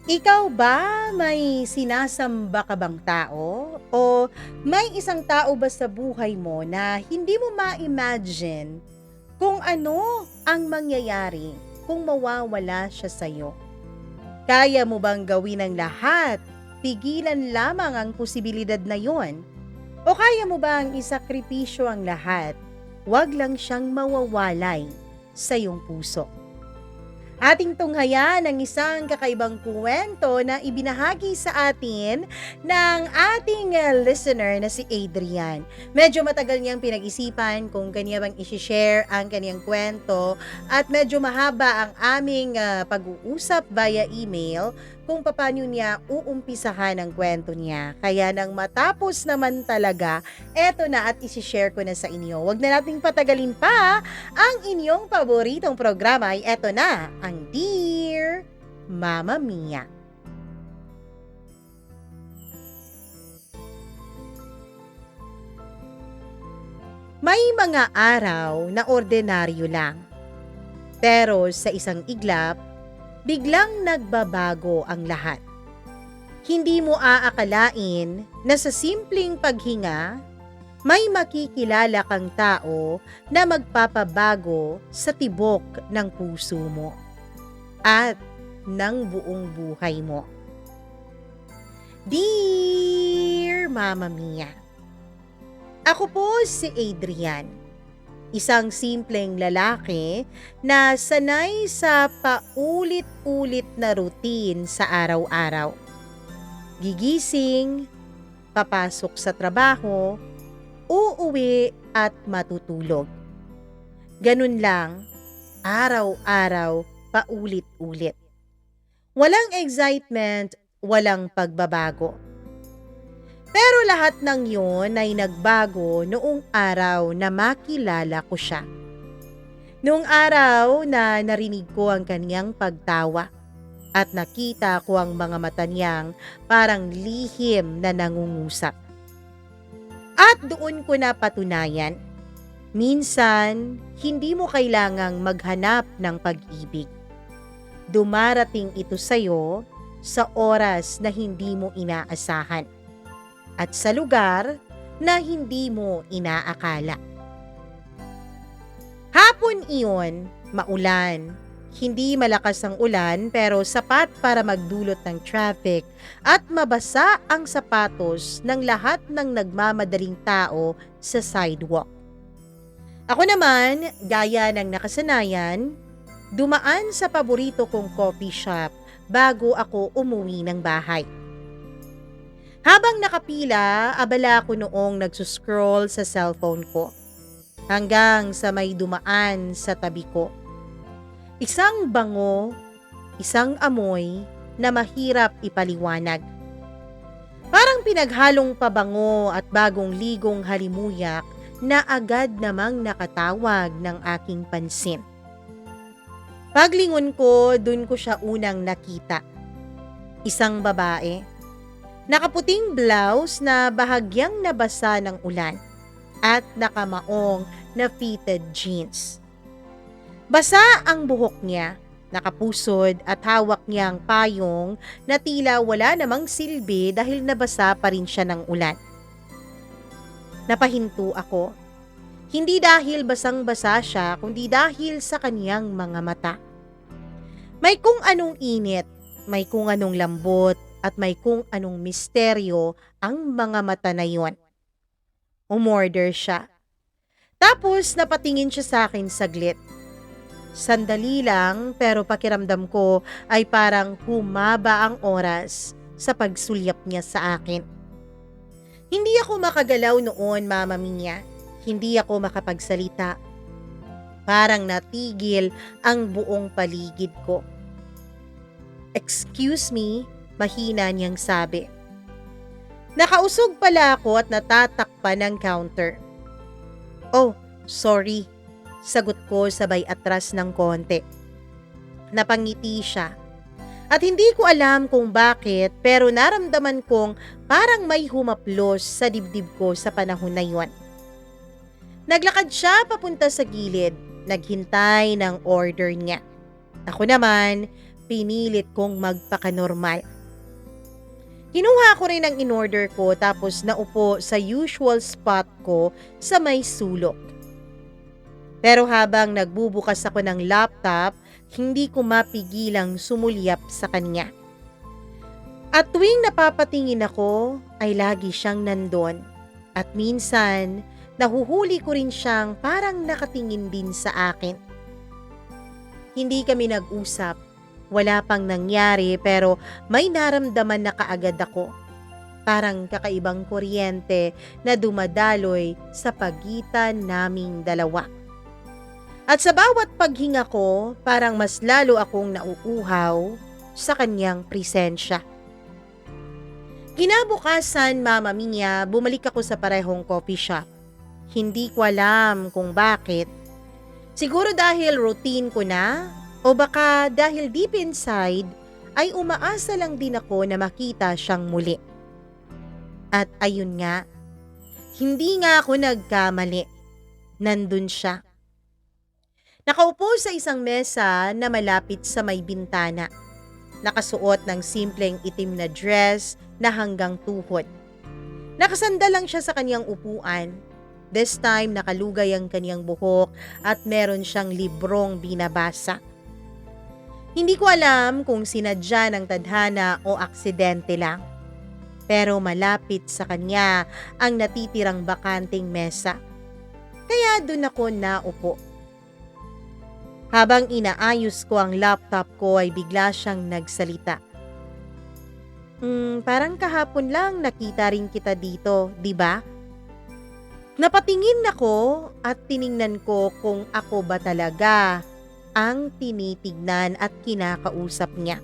Ikaw ba may sinasamba ka bang tao? O may isang tao ba sa buhay mo na hindi mo ma-imagine kung ano ang mangyayari kung mawawala siya sa'yo? Kaya mo bang gawin ang lahat? Pigilan lamang ang posibilidad na yon? O kaya mo bang isakripisyo ang lahat? Huwag lang siyang mawawalay sa iyong puso. Ating tunghayan ang isang kakaibang kuwento na ibinahagi sa atin ng ating listener na si Adrian. Medyo matagal niyang pinag-isipan kung kanya bang isi-share ang kanyang kwento at medyo mahaba ang aming pag-uusap via email kung paano niya uumpisahan ang kwento niya. Kaya nang matapos naman talaga, eto na at isi-share ko na sa inyo. Huwag na nating patagalin pa. Ang inyong paboritong programa ay eto na, ang Dear Mama Mia. May mga araw na ordinaryo lang. Pero sa isang iglap, biglang nagbabago ang lahat. Hindi mo aakalain na sa simpleng paghinga, may makikilala kang tao na magpapabago sa tibok ng puso mo at ng buong buhay mo. Dear Mama Mia, ako po si Adrian, isang simpleng lalaki na sanay sa paulit-ulit na routine sa araw-araw. Gigising, papasok sa trabaho, uuwi at matutulog. Ganun lang, araw-araw, paulit-ulit. Walang excitement, walang pagbabago. Pero lahat ng yun ay nagbago noong araw na makilala ko siya. Noong araw na narinig ko ang kanyang pagtawa at nakita ko ang mga mata niyang parang lihim na nangungusap. At doon ko napatunayan, minsan hindi mo kailangang maghanap ng pag-ibig. Dumarating ito sa'yo sa oras na hindi mo inaasahan at sa lugar na hindi mo inaakala. Hapon iyon, maulan. Hindi malakas ang ulan pero sapat para magdulot ng traffic at mabasa ang sapatos ng lahat ng nagmamadaling tao sa sidewalk. Ako naman, gaya ng nakasanayan, dumaan sa paborito kong coffee shop bago ako umuwi ng bahay. Habang nakapila, abala ako noong nagsuscroll sa cellphone ko hanggang sa may dumaan sa tabi ko. Isang bango, isang amoy na mahirap ipaliwanag. Parang pinaghalong pabango at bagong ligong halimuyak na agad namang nakatawag ng aking pansin. Paglingon ko, dun ko siya unang nakita. Isang babae. Nakaputing blouse na bahagyang nabasa ng ulan at nakamaong na fitted jeans. Basa ang buhok niya, nakapusod at hawak niya ang payong na tila wala namang silbi dahil nabasa pa rin siya ng ulan. Napahinto ako. Hindi dahil basang-basa siya kundi dahil sa kaniyang mga mata. May kung anong init, may kung anong lambot, at may kung anong misteryo ang mga mata na yon. Umorder siya. Tapos napatingin siya sa akin saglit. Sandali lang pero pakiramdam ko ay parang humaba ang oras sa pagsulyap niya sa akin. Hindi ako makagalaw noon, Mama Mia. Hindi ako makapagsalita. Parang natigil ang buong paligid ko. Excuse me, mahina niyang sabi. Nakausog pala ako at natatakpan ng counter. Oh, sorry. Sagot ko sabay atras ng konti. Napangiti siya. At hindi ko alam kung bakit pero naramdaman kong parang may humaplos sa dibdib ko sa panahon na yon. Naglakad siya papunta sa gilid, naghintay ng order niya. Ako naman, pinilit kong magpaka-normal. Kinuha ko rin ang in-order ko tapos naupo sa usual spot ko sa may sulok. Pero habang nagbubukas ako ng laptop, hindi ko mapigilang sumulyap sa kanya. At tuwing napapatingin ako, ay lagi siyang nandun. At minsan, nahuhuli ko rin siyang parang nakatingin din sa akin. Hindi kami nag-usap. Wala pang nangyari pero may naramdaman na kaagad ako. Parang kakaibang kuryente na dumadaloy sa pagitan naming dalawa. At sa bawat paghinga ko, parang mas lalo akong nauuhaw sa kanyang presensya. Kinabukasan, Mama Mia, bumalik ako sa parehong coffee shop. Hindi ko alam kung bakit. Siguro dahil routine ko na, o baka dahil deep inside ay umaasa lang din ako na makita siyang muli. At ayun nga, hindi nga ako nagkamali. Nandun siya. Nakaupo sa isang mesa na malapit sa may bintana. Nakasuot ng simpleng itim na dress na hanggang tuhod. Nakasandal lang siya sa kanyang upuan. This time nakalugay ang kanyang buhok at meron siyang librong binabasa. Hindi ko alam kung sinadya ng tadhana o aksidente lang. Pero malapit sa kanya ang natitirang bakanting mesa. Kaya doon ako naupo. Habang inaayos ko ang laptop ko ay bigla siyang nagsalita. Parang kahapon lang nakita rin kita dito, di ba? Napatingin ako at tiningnan ko kung ako ba talaga ang tinitignan at kinakausap niya.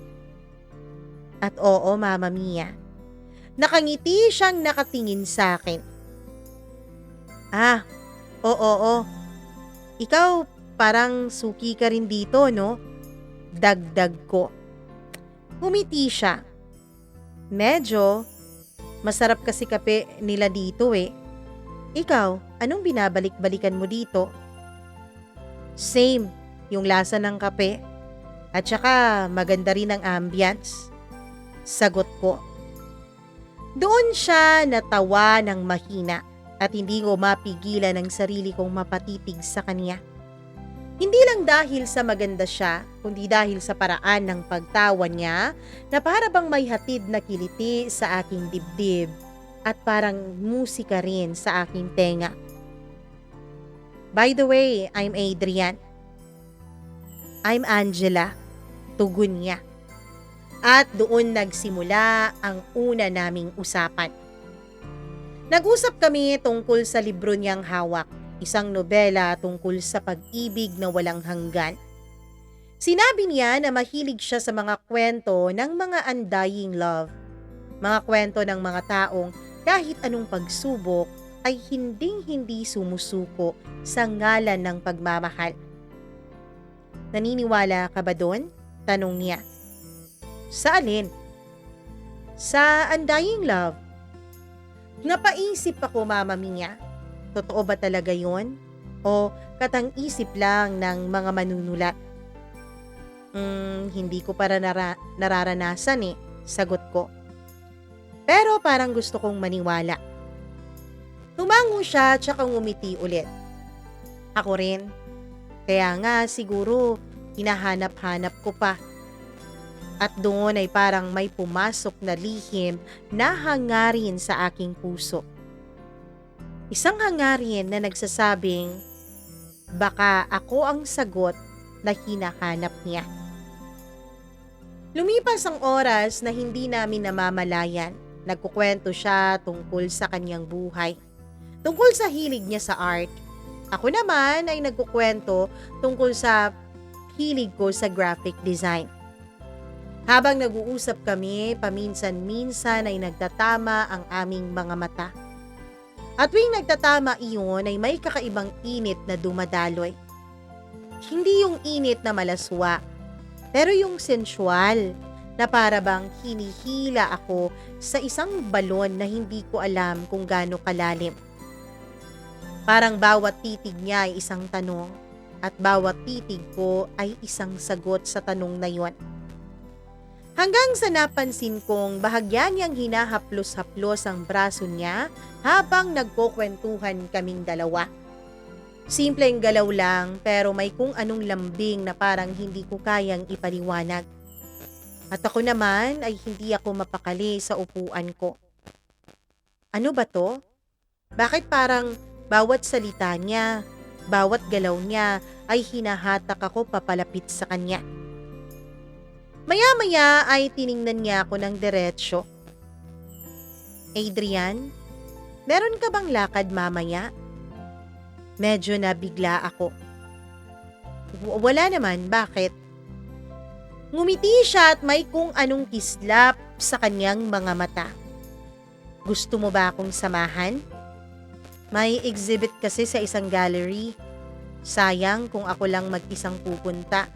At oo, Mama Mia, nakangiti siyang nakatingin sa akin. Oo. Ikaw parang suki ka rin dito, no? Dagdag ko. Humiti siya. Medyo, masarap kasi kape nila dito eh. Ikaw, anong binabalik-balikan mo dito? Same. Yung lasa ng kape, at saka maganda rin ang ambience. Sagot ko. Doon siya natawa ng mahina at hindi ko mapigilan ang sarili kong mapatitig sa kanya. Hindi lang dahil sa maganda siya, kundi dahil sa paraan ng pagtawa niya na para bang may hatid na kiliti sa aking dibdib at parang musika rin sa aking tenga. By the way, I'm Adrian. I'm Angela, tugon niya. At doon nagsimula ang una naming usapan. Nag-usap kami tungkol sa libro niyang hawak, isang nobela tungkol sa pag-ibig na walang hanggan. Sinabi niya na mahilig siya sa mga kwento ng mga undying love, mga kwento ng mga taong kahit anong pagsubok ay hinding-hindi sumusuko sa ngalan ng pagmamahal. Naniniwala ka ba doon? Tanong niya. Sa alin? Sa undying love. Napaisip ako, Mama Mia. Totoo ba talaga yon? O katang-isip lang ng mga manunulat? Hindi ko para nararanasan eh, sagot ko. Pero parang gusto kong maniwala. Tumango siya at saka ngumiti ulit. Ako rin. Kaya nga siguro hinahanap-hanap ko pa. At doon ay parang may pumasok na lihim na hangarin sa aking puso. Isang hangarin na nagsasabing, baka ako ang sagot na hinahanap niya. Lumipas ang oras na hindi namin namamalayan. Nagkukwento siya tungkol sa kanyang buhay. Tungkol sa hilig niya sa art. Ako naman ay nagkukwento tungkol sa hilig ko sa graphic design. Habang nag-uusap kami, paminsan-minsan ay nagtatama ang aming mga mata. At tuwing nagtatama iyon ay may kakaibang init na dumadaloy. Hindi yung init na malaswa, pero yung sensual na para bang hinihila ako sa isang balon na hindi ko alam kung gaano kalalim. Parang bawat titig niya ay isang tanong at bawat titig ko ay isang sagot sa tanong na yon. Hanggang sa napansin kong bahagya niyang hinahaplos-haplos ang braso niya habang nagkukwentuhan kaming dalawa. Simpleng galaw lang pero may kung anong lambing na parang hindi ko kayang ipaliwanag. At ako naman ay hindi ako mapakali sa upuan ko. Ano ba to? Bakit parang bawat salita niya, bawat galaw niya ay hinahatak ako papalapit sa kanya? Maya-maya ay tiningnan niya ako ng diretsyo. Adrian, meron ka bang lakad mamaya? Medyo nabigla ako. Wala naman, bakit? Ngumiti siya at may kung anong kislap sa kanyang mga mata. Gusto mo ba akong samahan? May exhibit kasi sa isang gallery. Sayang kung ako lang mag-isang pupunta.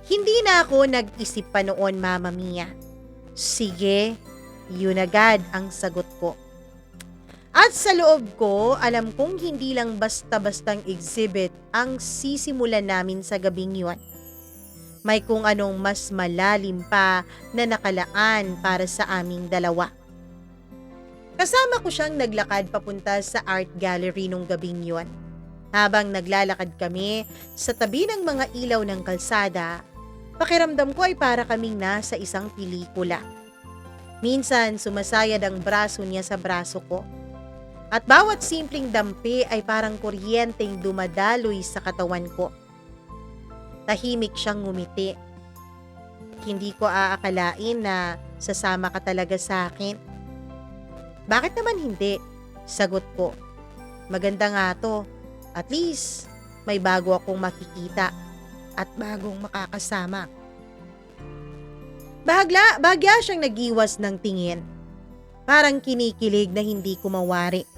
Hindi na ako nag-isip pa noon, Mama Mia. Sige, yun agad ang sagot ko. At sa loob ko, alam kong hindi lang basta-bastang exhibit ang sisimulan namin sa gabing yun. May kung anong mas malalim pa na nakalaan para sa aming dalawa. Kasama ko siyang naglakad papunta sa art gallery nung gabing yun. Habang naglalakad kami sa tabi ng mga ilaw ng kalsada, pakiramdam ko ay para kaming nasa isang pelikula. Minsan sumasayad ang braso niya sa braso ko. At bawat simpleng dampi ay parang kuryenteng dumadaloy sa katawan ko. Tahimik siyang ngumiti. Hindi ko aakalain na sasama ka talaga sa akin. Bakit naman hindi? Sagot ko. Maganda nga to. At least, may bago akong makikita at bagong makakasama. Bahagya siyang nag-iwas ng tingin. Parang kinikilig na hindi ko mawari.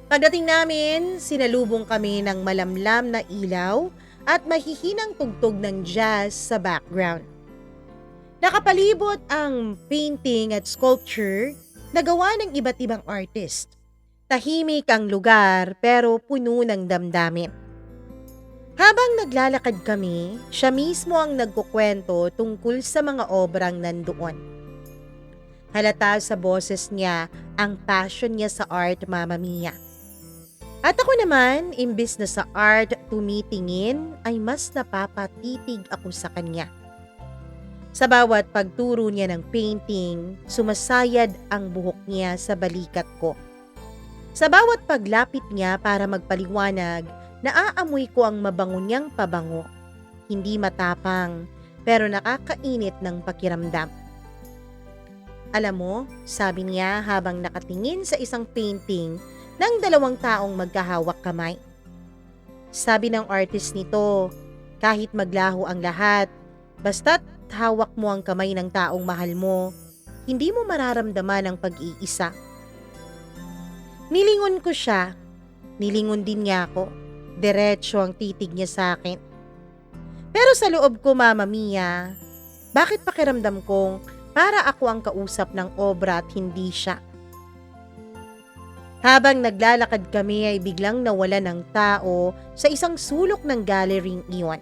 Pagdating namin, sinalubong kami ng malamlam na ilaw at mahihinang tugtog ng jazz sa background. Nakapalibot ang painting at sculpture na gawa ng iba't ibang artist. Tahimik ang lugar pero puno ng damdamin. Habang naglalakad kami, siya mismo ang nagkukwento tungkol sa mga obrang nandoon. Halata sa boses niya ang passion niya sa art, Mama Mia. At ako naman, imbis na sa art tumitingin, ay mas napapatitig ako sa kanya. Sa bawat pagturo niya ng painting, sumasayad ang buhok niya sa balikat ko. Sa bawat paglapit niya para magpaliwanag, naaamoy ko ang mabango niyang pabango. Hindi matapang, pero nakakainit ng pakiramdam. Alam mo, sabi niya habang nakatingin sa isang painting ng dalawang taong magkahawak kamay. Sabi ng artist nito, kahit maglaho ang lahat, basta't hawak mo ang kamay ng taong mahal mo, hindi mo mararamdaman ang pag-iisa. Nilingon ko siya, nilingon din niya ako, diretso ang titig niya sa akin. Pero sa loob ko, Mama Mia, bakit pakiramdam kong para ako ang kausap ng obra at hindi siya? Habang naglalakad kami ay biglang nawala ng tao sa isang sulok ng galleryng iyon.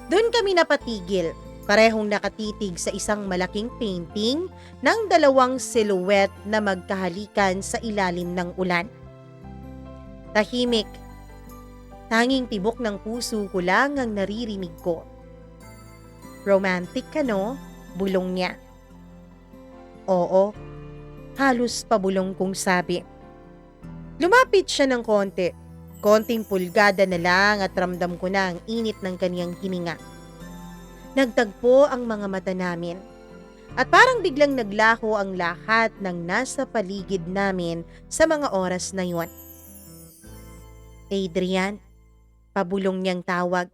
Doon kami napatigil, parehong nakatitig sa isang malaking painting ng dalawang silhouette na magkahalikan sa ilalim ng ulan. Tahimik. Tanging tibok ng puso ko lang ang naririnig ko. Romantic ka, no? Bulong niya. Oo, halos pabulong kong sabi. Lumapit siya ng konti. Konting pulgada na lang at ramdam ko na ang init ng kaniyang hininga. Nagtagpo ang mga mata namin. At parang biglang naglaho ang lahat ng nasa paligid namin sa mga oras na yon. Adrian, pabulong niyang tawag.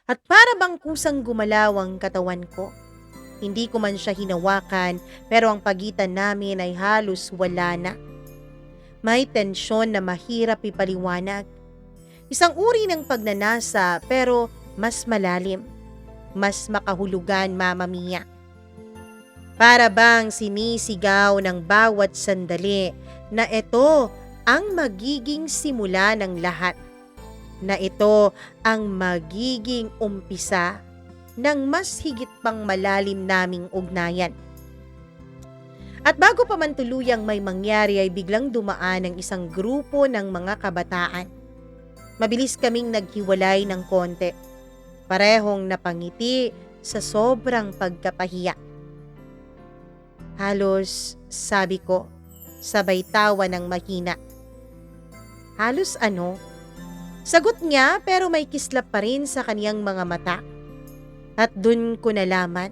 At para bang kusang gumalaw ang katawan ko. Hindi ko man siya hinawakan pero ang pagitan namin ay halos wala na. May tensyon na mahirap ipaliwanag. Isang uri ng pagnanasa pero mas malalim. Mas makahulugan, Mama Mia. Para bang sinisigaw ng bawat sandali na ito ang magiging simula ng lahat. Na ito ang magiging umpisa ng mas higit pang malalim naming ugnayan. At bago pa man tuluyang may mangyari ay biglang dumaan ang isang grupo ng mga kabataan. Mabilis kaming naghiwalay ng konti. Parehong napangiti sa sobrang pagkapahiya. Halos, sabi ko, sabay tawa ng mahina. Halos ano? Sagot niya pero may kislap pa rin sa kaniyang mga mata. At dun ko nalaman,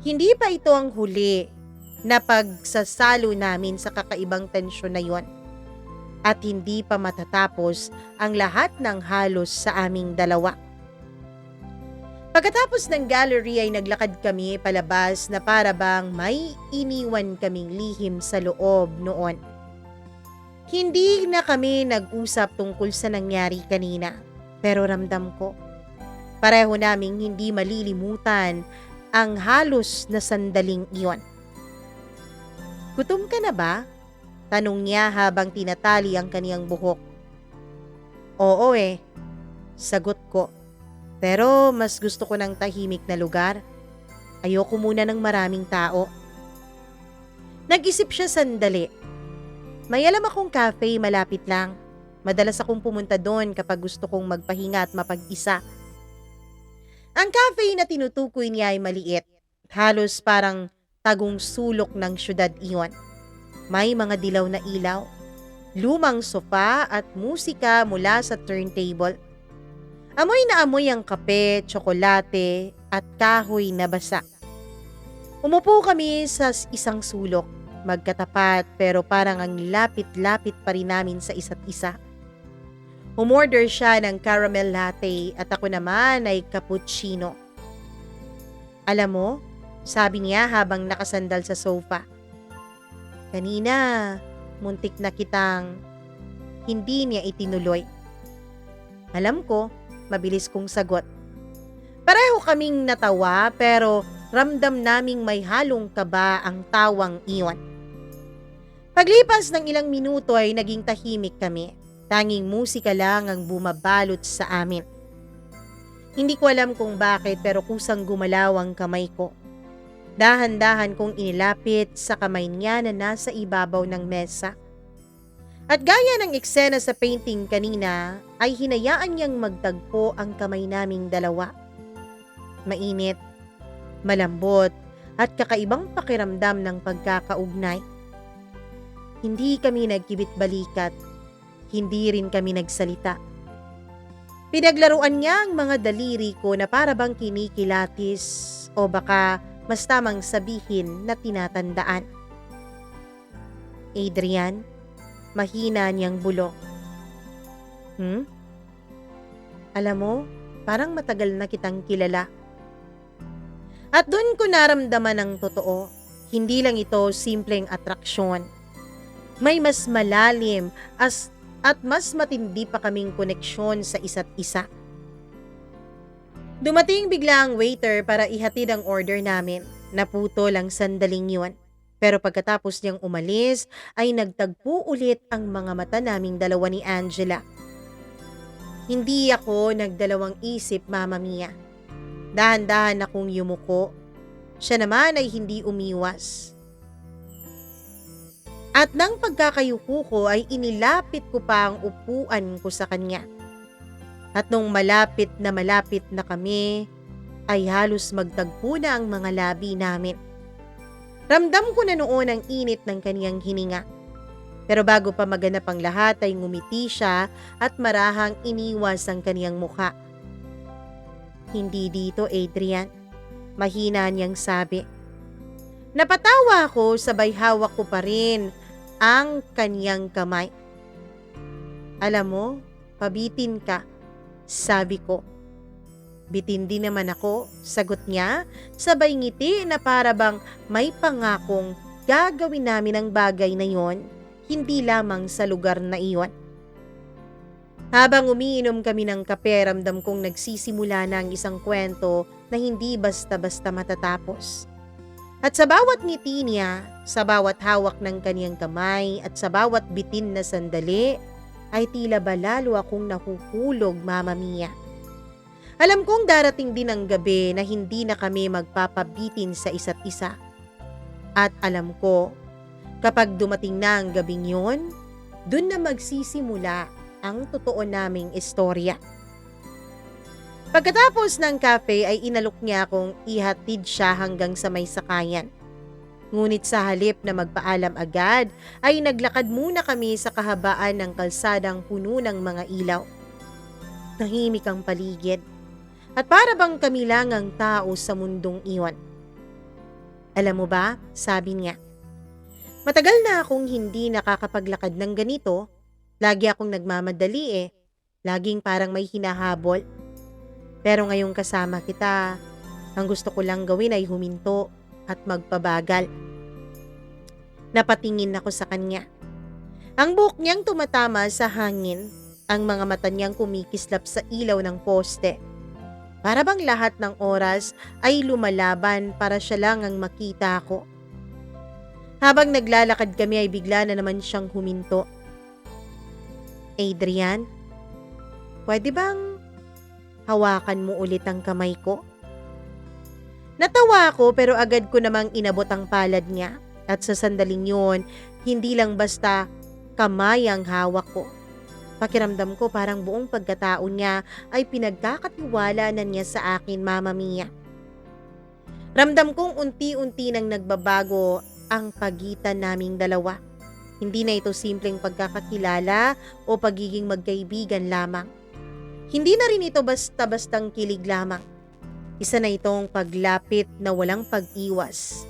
hindi pa ito ang huli na pagsasalo namin sa kakaibang tensyon na yon. At hindi pa matatapos ang lahat ng halos sa aming dalawa. Pagkatapos ng gallery ay naglakad kami palabas na para bang may iniwan kaming lihim sa loob noon. Hindi na kami nag-usap tungkol sa nangyari kanina, pero ramdam ko, pareho naming hindi malilimutan ang halos na sandaling iyon. Gutom ka na ba? Tanong niya habang tinatali ang kaniyang buhok. Oo sagot ko. Pero mas gusto ko ng tahimik na lugar. Ayoko muna ng maraming tao. Nag-isip siya sandali. May alam akong cafe malapit lang. Madalas akong pumunta doon kapag gusto kong magpahinga at mapag-isa. Ang cafe na tinutukoy niya ay maliit. Halos parang tagong sulok ng syudad iyon. May mga dilaw na ilaw, lumang sofa at musika mula sa turntable. Amoy na amoy ang kape, tsokolate at kahoy na basa. Umupo kami sa isang sulok, magkatapat pero parang ang lapit-lapit pa rin namin sa isa't isa. Umorder siya ng caramel latte at ako naman ay cappuccino. Alam mo, sabi niya habang nakasandal sa sofa, kanina, muntik na kitang hindi niya itinuloy. Alam ko, mabilis kong sagot. Pareho kaming natawa pero ramdam naming may halong kaba ang tawang iyon. Paglipas ng ilang minuto ay naging tahimik kami. Tanging musika lang ang bumabalot sa amin. Hindi ko alam kung bakit pero kusang gumalaw ang kamay ko. Dahan-dahan kong inilapit sa kamay niya na nasa ibabaw ng mesa. At gaya ng eksena sa painting kanina, ay hinayaan niyang magtagpo ang kamay naming dalawa. Mainit, malambot, at kakaibang pakiramdam ng pagkakaugnay. Hindi kami nagkibit-balikat, hindi rin kami nagsalita. Pinaglaruan niya ang mga daliri ko na para bang kinikilatis o baka mas tamang sabihin na tinatandaan. Adrian, mahina niyang bulong. Alam mo, parang matagal na kitang kilala. At doon ko naramdaman ang totoo. Hindi lang ito simpleng atraksyon. May mas malalim at mas matindi pa kaming koneksyon sa isa't isa. Dumating bigla ang waiter para ihatid ang order namin. Naputol ang sandaling yun. Pero pagkatapos niyang umalis, ay nagtagpo ulit ang mga mata naming dalawa ni Angela. Hindi ako nagdalawang isip, Mama Mia. Dahan-dahan akong yumuko. Siya naman ay hindi umiwas. At nang pagkakayuko ko ay inilapit ko pa ang upuan ko sa kanya. At nung malapit na kami, ay halos magtagpo na ang mga labi namin. Ramdam ko na noon ang init ng kaniyang hininga. Pero bago pa maganap ang lahat ay ngumiti siya at marahang iniwas ang kaniyang mukha. Hindi dito, Adrian. Mahina niyang sabi. Napatawa ako sabay hawak ko pa rin ang kaniyang kamay. Alam mo, pabitin ka, sabi ko. Bitin din naman ako, sagot niya, sabay ngiti na para bang may pangakong gagawin namin ang bagay na yon, hindi lamang sa lugar na iyon. Habang umiinom kami ng kape, ramdam kong nagsisimula na ang isang kwento na hindi basta-basta matatapos. At sa bawat ngiti niya, sa bawat hawak ng kaniyang kamay at sa bawat bitin na sandali, ay tila ba lalo akong nahuhulog, Mama Mia. Alam kong darating din ang gabi na hindi na kami magpapabitin sa isa't isa. At alam ko, kapag dumating na ang gabing yun, dun na magsisimula ang totoo naming istorya. Pagkatapos ng cafe ay inalok niya akong ihatid siya hanggang sa may sakayan. Ngunit sa halip na magpaalam agad, ay naglakad muna kami sa kahabaan ng kalsadang puno ng mga ilaw. Tahimik ang paligid, at para bang kami lang ang tao sa mundong iyon. Alam mo ba, sabi niya, matagal na akong hindi nakakapaglakad ng ganito. Lagi akong nagmamadali Laging parang may hinahabol. Pero ngayong kasama kita, ang gusto ko lang gawin ay huminto at magpabagal. Napatingin ako sa kanya. Ang buhok niyang tumatama sa hangin, ang mga mata niyang kumikislap sa ilaw ng poste. Para bang lahat ng oras ay lumalaban para siya lang ang makita ko. Habang naglalakad kami ay bigla na naman siyang huminto. Adrian, pwede bang hawakan mo ulit ang kamay ko? Natawa ako pero agad ko namang inabot ang palad niya. At sa sandaling yun, hindi lang basta kamay ang hawak ko. Pakiramdam ko parang buong pagkatao niya ay pinagkakatiwala na niya sa akin, Mama Mia. Ramdam kong unti-unti nang nagbabago ang pagitan naming dalawa. Hindi na ito simpleng pagkakakilala o pagiging magkaibigan lamang. Hindi na rin ito basta-bastang kilig lamang. Isa na itong paglapit na walang pag-iwas.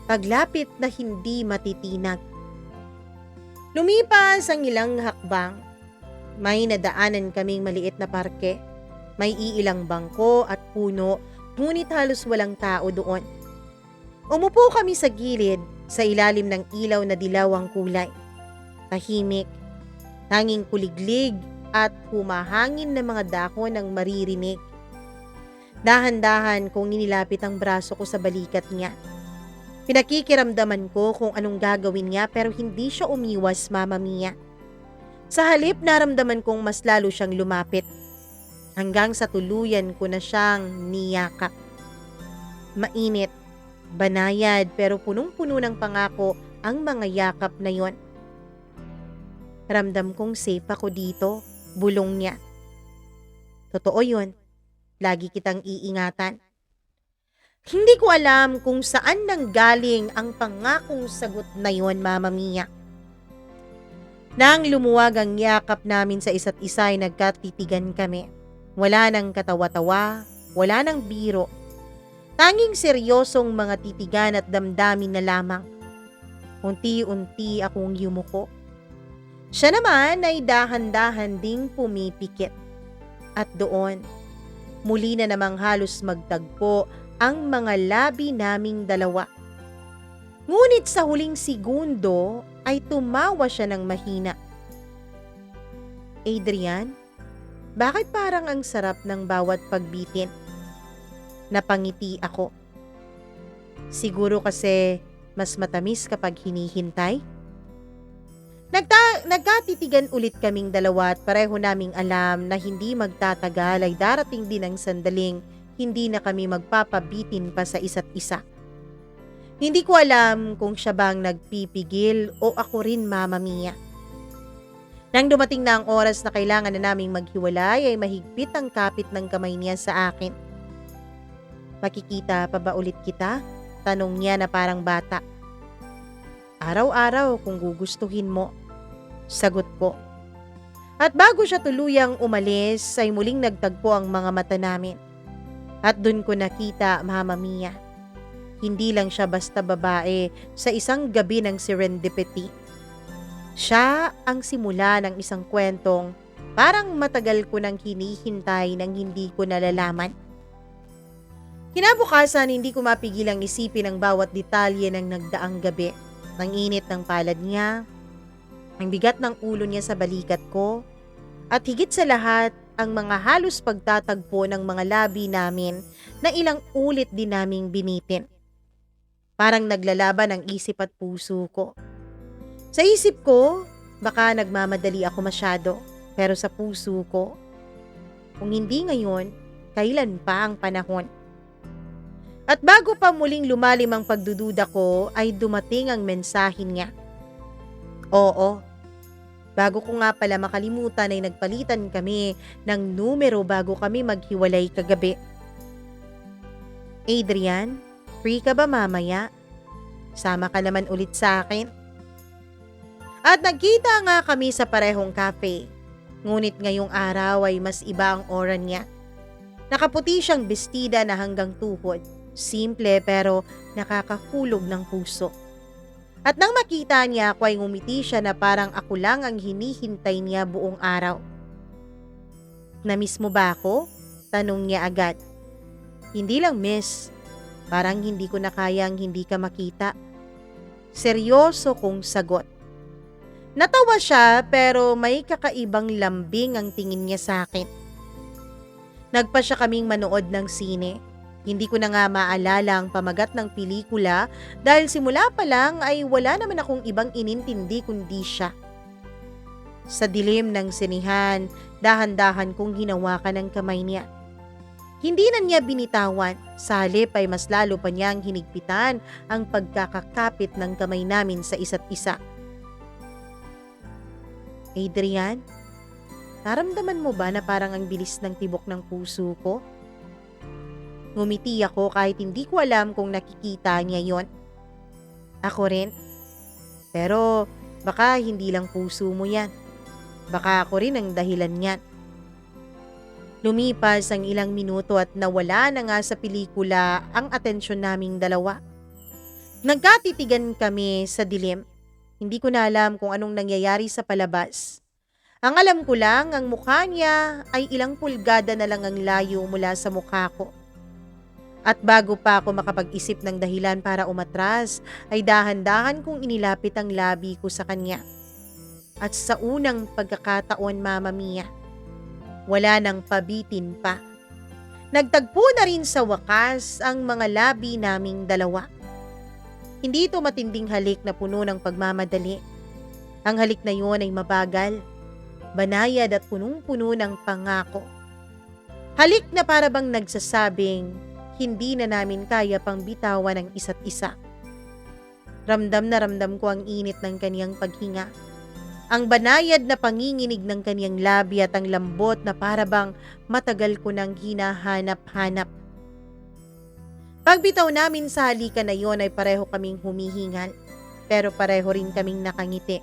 Paglapit na hindi matitinag. Lumipas ang ilang hakbang. May nadaanan kaming maliit na parke. May iilang bangko at puno, ngunit halos walang tao doon. Umupo kami sa gilid, sa ilalim ng ilaw na dilaw ang kulay. Tahimik, tanging kuliglig at humahangin na mga dako ng maririnig. Dahan-dahan kong inilapit ang braso ko sa balikat niya. Pinakikiramdaman ko kung anong gagawin niya pero hindi siya umiwas, Mama Mia. Sa halip naramdaman kong mas lalo siyang lumapit. Hanggang sa tuluyan ko na siyang niyakap. Mainit, banayad pero punong-puno ng pangako ang mga yakap na yon. Ramdam kong safe ako dito, bulong niya. Totoo yun, lagi kitang iingatan. Hindi ko alam kung saan nanggaling ang pangakong sagot na yon, Mama Mia. Nang lumuwag ang yakap namin sa isa't isa ay nagkatitigan kami. Wala nang katawa-tawa, wala nang biro. Tanging seryosong mga titigan at damdamin na lamang. Unti-unti akong yumuko. Siya naman ay dahan-dahan ding pumipikit. At doon, muli na namang halos magtagpo ang mga labi naming dalawa. Ngunit sa huling segundo ay tumawa siya ng mahina. Adrian, bakit parang ang sarap ng bawat pagbitin? Napangiti ako. Siguro kasi mas matamis kapag hinihintay? Nagkatitigan ulit kaming dalawa at pareho naming alam na hindi magtatagal ay darating din ang sandaling hindi na kami magpapabitin pa sa isa't isa. Hindi ko alam kung siya bang nagpipigil o ako rin, Mama Mia. Nang dumating na ang oras na kailangan na naming maghiwalay ay mahigpit ang kapit ng kamay niya sa akin. Makikita pa ba ulit kita? Tanong niya na parang bata. Araw-araw kung gugustuhin mo. Sagot ko. At bago siya tuluyang umalis ay muling nagtagpo ang mga mata namin. At dun ko nakita, Mama Mia, hindi lang siya basta babae sa isang gabi ng serendipity. Siya ang simula ng isang kwentong parang matagal ko nang hinihintay nang hindi ko nalalaman. Kinabukasan, hindi ko mapigilang isipin ang bawat detalye ng nagdaang gabi. Ang init ng palad niya, ang bigat ng ulo niya sa balikat ko, at higit sa lahat, ang mga halos pagtatagpo ng mga labi namin na ilang ulit din naming binitin. Parang naglalaban ang isip at puso ko. Sa isip ko, baka nagmamadali ako masyado, pero sa puso ko, kung hindi ngayon, kailan pa ang panahon. At bago pa muling lumalim ang pagdududa ko ay dumating ang mensahe niya. Oo, bago ko nga pala makalimutan ay nagpalitan kami ng numero bago kami maghiwalay kagabi. Adrian, free ka ba mamaya? Sama ka naman ulit sa akin. At nagkita nga kami sa parehong cafe. Ngunit ngayong araw ay mas iba ang aura niya. Nakaputi siyang bestida na hanggang tuhod. Simple pero nakakahulog ng puso. At nang makita niya ako ay ngumiti siya na parang ako lang ang hinihintay niya buong araw. "Namiss mo ba ako?" Tanong niya agad. "Hindi lang miss. Parang hindi ko na kayang hindi ka makita." Seryoso kong sagot. Natawa siya pero may kakaibang lambing ang tingin niya sa akin. Nagpa siya kaming manood ng sine. Hindi ko na nga maalala ang pamagat ng pelikula dahil simula pa lang ay wala naman akong ibang inintindi kundi siya. Sa dilim ng sinihan, dahan-dahan kong hinawakan ang kamay niya. Hindi na niya binitawan, sa halip ay mas lalo pa niyang hinigpitan ang pagkakakapit ng kamay namin sa isa't isa. "Adrian, naramdaman mo ba na parang ang bilis ng tibok ng puso ko?" Ngumiti ako kahit hindi ko alam kung nakikita niya yon. "Ako rin. Pero baka hindi lang puso mo yan. Baka ako rin ang dahilan niyan." Lumipas ang ilang minuto at nawala na nga sa pelikula ang atensyon naming dalawa. Nagkatitigan kami sa dilim. Hindi ko na alam kung anong nangyayari sa palabas. Ang alam ko lang, ang mukha niya ay ilang pulgada na lang ang layo mula sa mukha ko. At bago pa ako makapag-isip ng dahilan para umatras, ay dahan-dahan kong inilapit ang labi ko sa kanya. At sa unang pagkakataon, Mama Mia, wala nang pabitin pa. Nagtagpo na rin sa wakas ang mga labi naming dalawa. Hindi ito matinding halik na puno ng pagmamadali. Ang halik na yun ay mabagal, banayad at punong-puno ng pangako. Halik na para bang nagsasabing hindi na namin kaya pang bitawan ang isa't isa. Ramdam na ramdam ko ang init ng kaniyang paghinga. Ang banayad na panginginig ng kaniyang labi at ang lambot na para bang matagal ko nang hinahanap-hanap. Pagbitaw namin sa halikan na yon ay pareho kaming humihingal, pero pareho rin kaming nakangiti.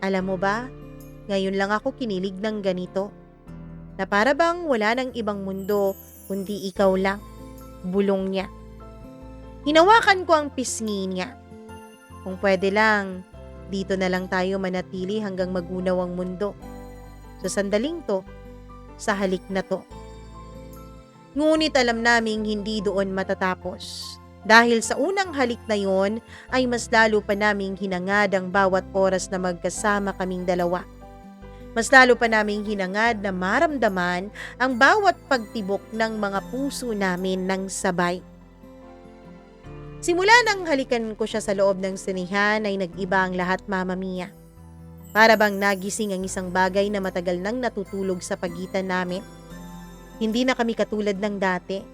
Alam mo ba, ngayon lang ako kinilig ng ganito, na para bang wala nang ibang mundo kundi ikaw lang, bulong niya. Hinawakan ko ang pisngi niya. Kung pwede lang, dito na lang tayo manatili hanggang magunaw ang mundo. Sa sandaling to, sa halik na to. Ngunit alam naming hindi doon matatapos. Dahil sa unang halik na yon ay mas lalo pa naming hinangad ang bawat oras na magkasama kaming dalawa. Mas lalo pa naming hinangad na maramdaman ang bawat pagtibok ng mga puso namin ng sabay. Simula nang halikan ko siya sa loob ng sinihan ay nag-iba ang lahat, Mama Mia. Para bang nagising ang isang bagay na matagal nang natutulog sa pagitan namin. Hindi na kami katulad ng dati.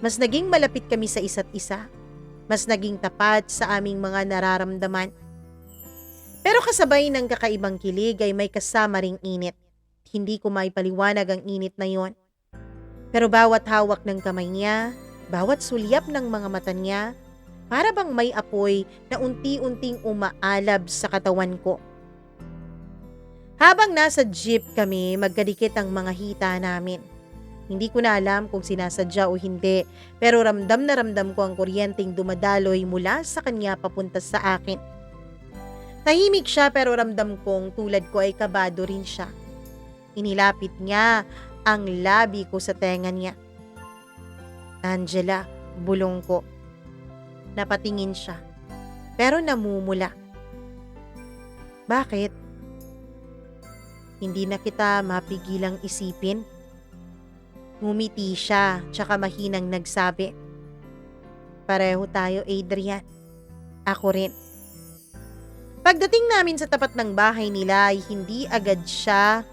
Mas naging malapit kami sa isa't isa. Mas naging tapat sa aming mga nararamdaman. Pero kasabay ng kakaibang kilig ay may kasama ring init. Hindi ko maipaliwanag ang init na yon. Pero bawat hawak ng kamay niya, bawat sulyap ng mga mata niya, para bang may apoy na unti-unting umaalab sa katawan ko. Habang nasa jeep kami, magkadikit ang mga hita namin. Hindi ko na alam kung sinasadya o hindi, pero ramdam na ramdam ko ang kuryenteng dumadaloy mula sa kanya papunta sa akin. Tahimik siya pero ramdam kong tulad ko ay kabado rin siya. Inilapit niya ang labi ko sa tenga niya. "Angela," bulong ko. Napatingin siya, pero namumula. "Bakit? Hindi na kita mapigilang isipin?" Ngumiti siya, tsaka mahinang nagsabi, "Pareho tayo, Adrian. Ako rin." Pagdating namin sa tapat ng bahay nila ay hindi agad siya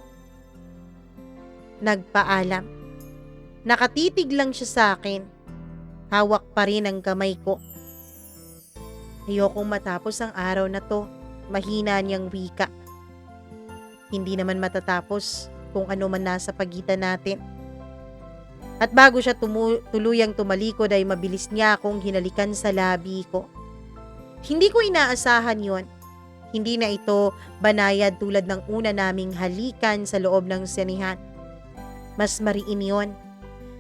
nagpaalam. Nakatitig lang siya sa akin. Hawak pa rin ang kamay ko. Ayokong matapos ang araw na to. Mahina niyang wika. Hindi naman matatapos kung ano man nasa pagitan natin. At bago siya tuluyang tumalikod ay mabilis niya akong hinalikan sa labi ko. Hindi ko inaasahan yon. Hindi na ito banayad tulad ng una naming halikan sa loob ng sinihan. Mas mariin yon.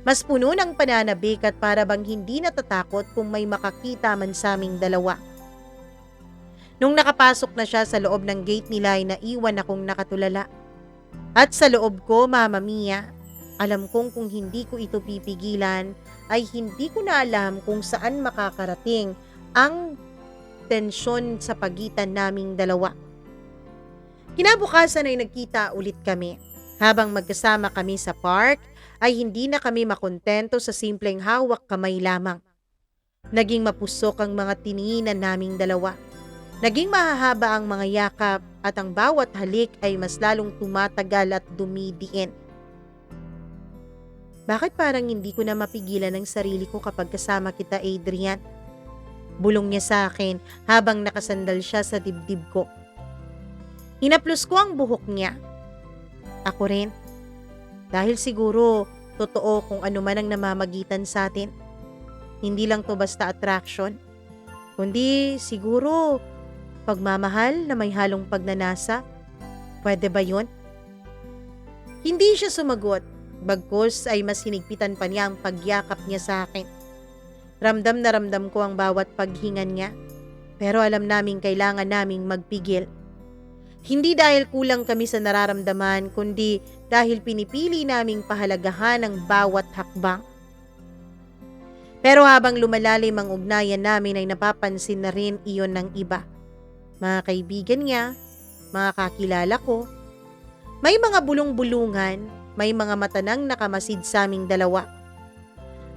Mas puno ng pananabik at para bang hindi natatakot kung may makakita man sa aming dalawa. Nung nakapasok na siya sa loob ng gate nila ay naiwan akong nakatulala. At sa loob ko, Mama Mia, alam kong kung hindi ko ito pipigilan ay hindi ko na alam kung saan makakarating ang tensyon sa pagitan naming dalawa. Kinabukasan ay nagkita ulit kami. Habang magkasama kami sa park ay hindi na kami makontento sa simpleng hawak kamay lamang. Naging mapusok ang mga tininan naming dalawa. Naging mahahaba ang mga yakap at ang bawat halik ay mas lalong tumatagal at dumidiin. Bakit parang hindi ko na mapigilan ang sarili ko kapag kasama kita, Adrian? Bulong niya sa akin habang nakasandal siya sa dibdib ko. Hinaplos ko ang buhok niya. Ako rin. Dahil siguro totoo kung ano man ang namamagitan sa atin. Hindi lang to basta attraction, kundi siguro pagmamahal na may halong pagnanasa. Pwede ba yun? Hindi siya sumagot, bagkus ay mas hinigpitan pa niya ang pagyakap niya sa akin. Ramdam na ramdam ko ang bawat paghingan niya, pero alam naming kailangan naming magpigil. Hindi dahil kulang kami sa nararamdaman, kundi dahil pinipili naming pahalagahan ang bawat hakbang. Pero habang lumalalim ang ugnayan namin ay napapansin na rin iyon ng iba. Mga kaibigan niya, mga kakilala ko. May mga bulong-bulungan, may mga matanang nakamasid sa aming dalawa.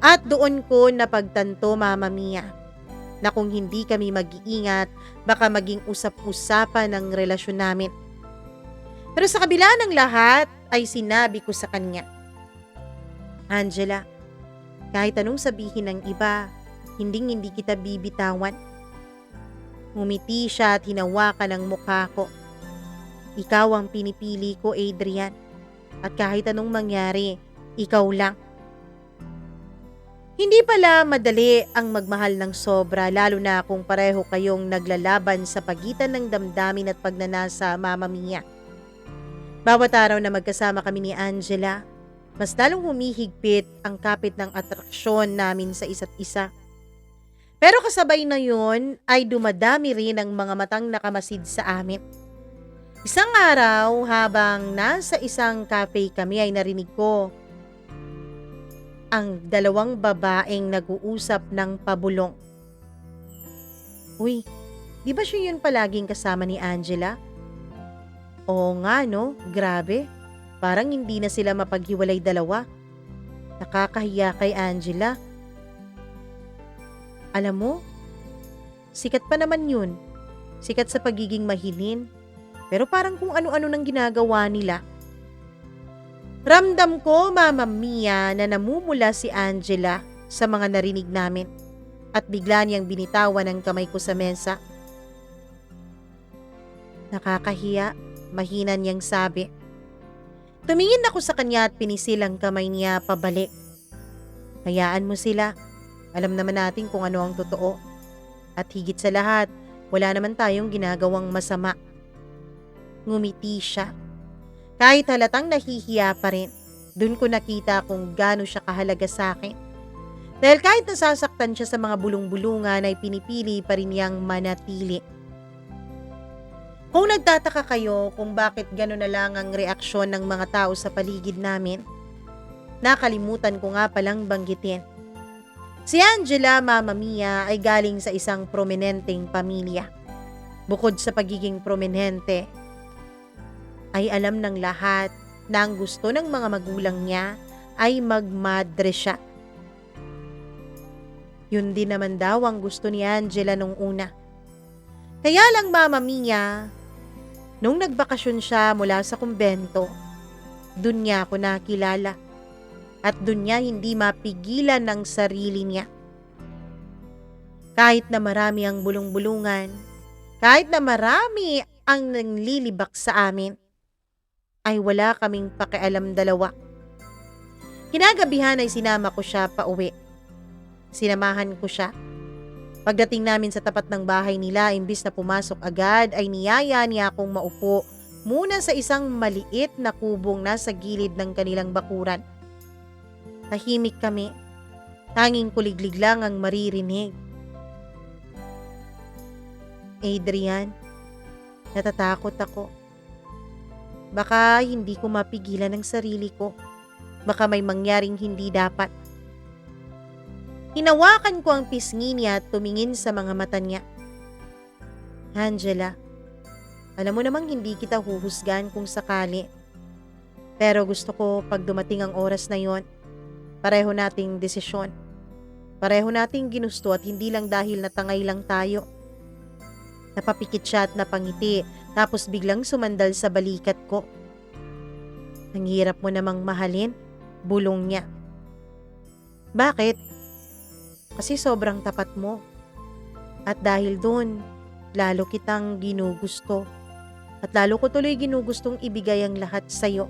At doon ko napagtanto, Mama Mia, na kung hindi kami mag-iingat, baka maging usap-usapan ang relasyon namin. Pero sa kabila ng lahat, ay sinabi ko sa kanya, Angela, kahit anong sabihin ng iba, hindi kita bibitawan. Ngumiti siya at hinawakan ang mukha ko. Ikaw ang pinipili ko, Adrian. At kahit anong mangyari, ikaw lang. Hindi pala madali ang magmahal ng sobra, lalo na kung pareho kayong naglalaban sa pagitan ng damdamin at pagnanasa, Mama Mia. Bawat araw na magkasama kami ni Angela, mas lalong humihigpit ang kapit ng atraksyon namin sa isa't isa. Pero kasabay na yun ay dumadami rin ang mga matang nakamasid sa amin. Isang araw habang nasa isang cafe kami ay narinig ko ang dalawang babaeng nag-uusap ng pabulong. Uy, di ba siya yun palaging kasama ni Angela? Oo nga no, grabe. Parang hindi na sila mapaghiwalay dalawa. Nakakahiya kay Angela. Alam mo, sikat pa naman yun. Sikat sa pagiging mahinin. Pero parang kung ano-ano nang ginagawa nila. Ramdam ko, Mama Mia, na namumula si Angela sa mga narinig namin at bigla niyang binitawan ang kamay ko sa mesa. Nakakahiya, mahina niyang sabi. Tumingin ako sa kanya at pinisil ang kamay niya pabalik. Hayaan mo sila. Alam naman natin kung ano ang totoo. At higit sa lahat, wala naman tayong ginagawang masama. Ngumiti siya. Kahit halatang nahihiya pa rin, dun ko nakita kung gaano siya kahalaga sa akin. Dahil kahit nasasaktan siya sa mga bulong-bulungan ay pinipili pa rin niyang manatili. Kung nagtataka kayo kung bakit gano'n na lang ang reaksyon ng mga tao sa paligid namin, nakalimutan ko nga palang banggitin. Si Angela, Mama Mia, ay galing sa isang prominenteng pamilya. Bukod sa pagiging prominente, ay alam ng lahat na ang gusto ng mga magulang niya ay magmadre siya. Yun din naman daw ang gusto ni Angela nung una. Kaya lang, Mama Mia, nung nagbakasyon siya mula sa kumbento, dun niya ako nakilala. at dun niya hindi mapigilan ng sarili niya. Kahit na marami ang bulong-bulungan, kahit na marami ang nanglilibak sa amin, ay wala kaming pakialam dalawa. Kinagabihan ay sinama ko siya pauwi. Sinamahan ko siya. Pagdating namin sa tapat ng bahay nila, imbis na pumasok agad, ay niyaya niya akong maupo muna sa isang maliit na kubong nasa gilid ng kanilang bakuran. Tahimik kami. Tanging kuliglig lang ang maririnig. Adrian, natatakot ako. Baka hindi ko mapigilan ang sarili ko. Baka may mangyaring hindi dapat. Hinawakan ko ang pisngi niya at tumingin sa mga mata niya. Angela, alam mo namang hindi kita huhusgan kung sakali. Pero gusto ko pag dumating ang oras na yon, pareho nating desisyon. Pareho nating ginusto at hindi lang dahil natangay lang tayo. Napapikit siya at napangiti, tapos biglang sumandal sa balikat ko. Ang hirap mo namang mahalin, bulong niya. Bakit? Kasi sobrang tapat mo. At dahil doon, lalo kitang ginugusto. At lalo ko tuloy ginugustong ibigay ang lahat sa'yo.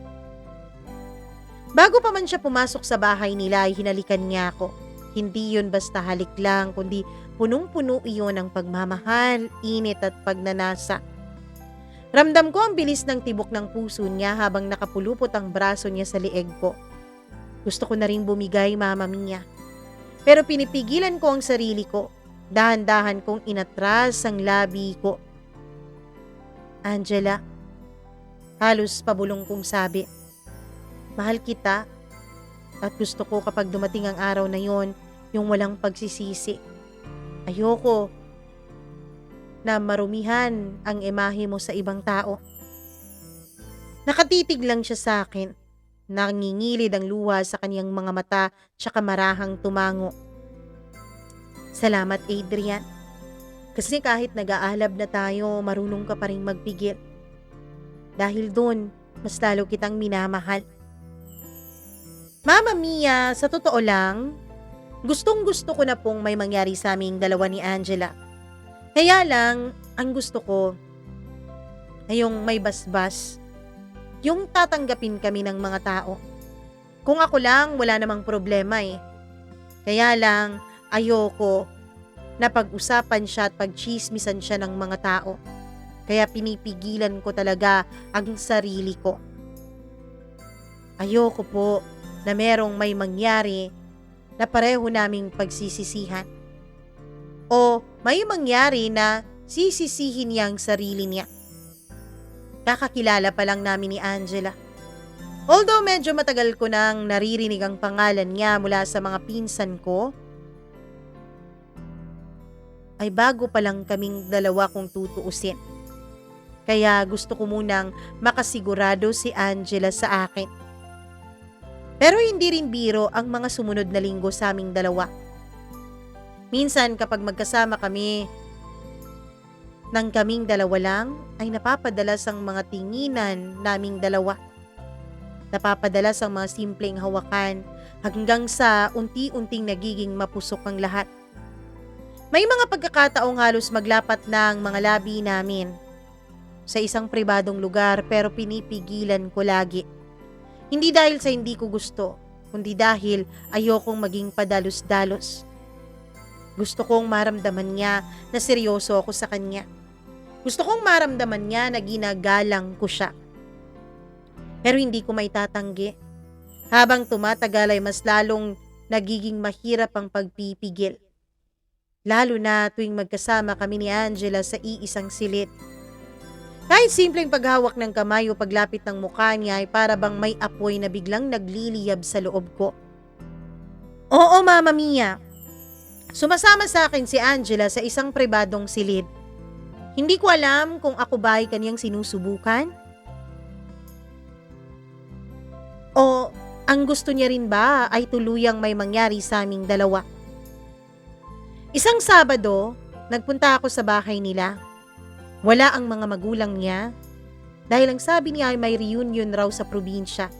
Bago pa man siya pumasok sa bahay nila ay hinalikan niya ako. Hindi yun basta halik lang, kundi punong-puno iyon ng pagmamahal, init at pagnanasa. Ramdam ko ang bilis ng tibok ng puso niya habang nakapulupot ang braso niya sa lieg ko. Gusto ko na rin bumigay, Mama Mia. Pero pinipigilan ko ang sarili ko. Dahan-dahan kong inatras ang labi ko. Angela, halos pabulong kong sabi, mahal kita at gusto ko kapag dumating ang araw na yon, yung walang pagsisisi. Ayoko na marumihan ang imahe mo sa ibang tao. Nakatitig lang siya sa akin. Nangingilid ang luha sa kaniyang mga mata tsaka marahang tumango. Salamat, Adrian. Kasi kahit nag-aalab na tayo, marunong ka pa rin magpigil. Dahil doon, mas lalo kitang minamahal. Mama Mia, sa totoo lang, gustong-gusto ko na pong may mangyari sa aming dalawa ni Angela. Kaya lang, ang gusto ko ay yung may basbas. Yung tatanggapin kami ng mga tao. Kung ako lang, wala namang problema eh. Kaya lang, ayoko na pag-usapan siya at pagchismisan siya ng mga tao. Kaya pinipigilan ko talaga ang sarili ko. Ayoko po na merong may mangyari na pareho naming pagsisisihan. O may mangyari na sisisihin niya ang sarili niya. Kakakilala pa lang namin ni Angela. Although medyo matagal ko nang naririnig ang pangalan niya mula sa mga pinsan ko, ay bago pa lang kaming dalawa kung tutuusin. Kaya gusto ko munang makasigurado si Angela sa akin. Pero hindi rin biro ang mga sumunod na linggo sa aming dalawa. Minsan kapag magkasama kami, nang kaming dalawa lang, ay napapadalas ang mga tinginan naming dalawa. Napapadalas ang mga simpleng hawakan hanggang sa unti-unting nagiging mapusok ang lahat. May mga pagkakataong halos maglapat na ang mga labi namin sa isang pribadong lugar pero pinipigilan ko lagi. Hindi dahil sa hindi ko gusto, kundi dahil ayokong maging padalos-dalos. Gusto kong maramdaman niya na seryoso ako sa kanya. Gusto kong maramdaman niya na ginagalang ko siya. Pero hindi ko maitatanggi. Habang tumatagal ay mas lalong nagiging mahirap ang pagpipigil. Lalo na tuwing magkasama kami ni Angela sa iisang silid. Kahit simpleng paghawak ng kamay o paglapit ng mukha niya ay para bang may apoy na biglang nagliliyab sa loob ko. Oo, Mama Mia. Sumasama sa akin si Angela sa isang pribadong silid. Hindi ko alam kung ako ba ay kaniyang sinusubukan? O ang gusto niya rin ba ay tuluyang may mangyari sa aming dalawa? Isang Sabado, nagpunta ako sa bahay nila. Wala ang mga magulang niya dahil ang sabi niya ay may reunion raw sa probinsya.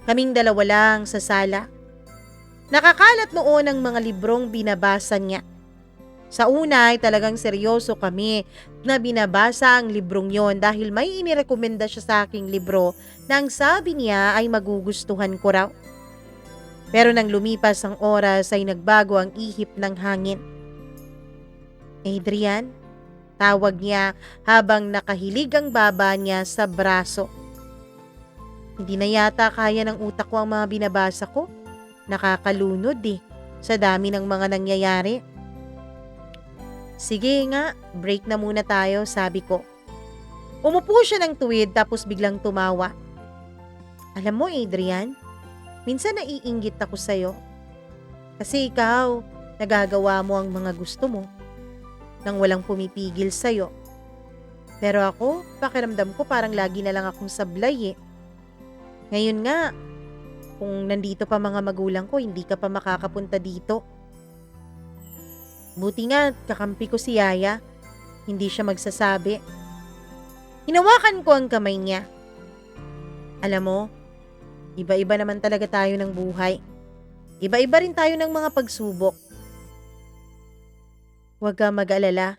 Kaming dalawa lang sa sala. Nakakalat noon ang mga librong binabasa niya. Sa una ay talagang seryoso kami na binabasa ang librong yon dahil may inirekomenda siya sa aking libro na ang sabi niya ay magugustuhan ko raw. Pero nang lumipas ang oras ay nagbago ang ihip ng hangin. Adrian, tawag niya habang nakahilig ang baba niya sa braso. Hindi na yata kaya ng utak ko ang mga binabasa ko. Nakakalunod sa dami ng mga nangyayari. Sige nga, break na muna tayo, sabi ko. Umupo siya ng tuwid tapos biglang tumawa. Alam mo Adrian, minsan naiinggit ako sa'yo. Kasi ikaw, nagagawa mo ang mga gusto mo nang walang pumipigil sa'yo. Pero ako, pakiramdam ko parang lagi na lang akong sablay. Ngayon nga, kung nandito pa mga magulang ko, hindi ka pa makakapunta dito. Buti nga, kakampi ko si Yaya. Hindi siya magsasabi. Hinawakan ko ang kamay niya. Alam mo, iba-iba naman talaga tayo ng buhay. Iba-iba rin tayo ng mga pagsubok. Huwag ka mag-alala.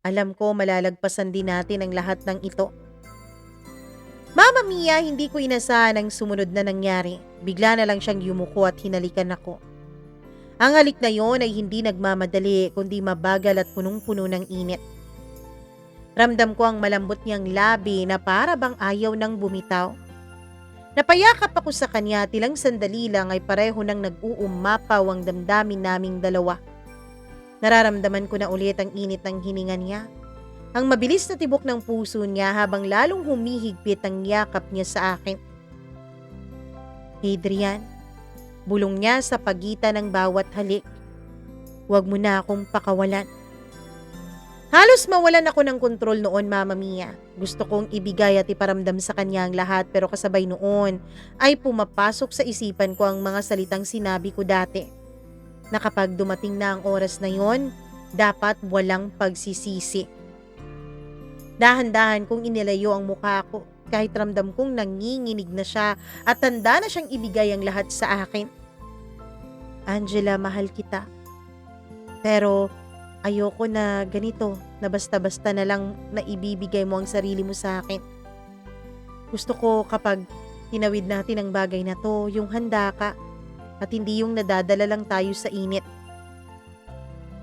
Alam ko malalagpasan din natin ang lahat ng ito. Mama Mia, hindi ko inasahan ang sumunod na nangyari. Bigla na lang siyang yumuko at hinalikan ako. Ang halik na yon ay hindi nagmamadali kundi mabagal at punong-puno ng init. Ramdam ko ang malambot niyang labi na para bang ayaw nang bumitaw. Napayakap ako sa kanya at ilang sandali lang ay pareho nang nag-uumapaw ang damdamin naming dalawa. Nararamdaman ko na ulit ang init ng hininga niya. Ang mabilis na tibok ng puso niya habang lalong humihigpit ang yakap niya sa akin. Adrian, bulong niya sa pagitan ng bawat halik. Huwag mo na akong pakawalan. Halos mawalan ako ng kontrol noon, Mama Mia. Gusto kong ibigay at iparamdam sa kanya ang lahat pero kasabay noon ay pumapasok sa isipan ko ang mga salitang sinabi ko dati. Na kapag dumating na ang oras na yon, dapat walang pagsisisi. Dahan-dahan kong inilayo ang mukha ko kahit ramdam kong nanginginig na siya at tanda na siyang ibigay ang lahat sa akin. Angela, mahal kita. Pero ayoko na ganito, na basta-basta na lang na ibibigay mo ang sarili mo sa akin. Gusto ko kapag tinawid natin ang bagay na to, yung handa ka at hindi yung nadadala lang tayo sa init.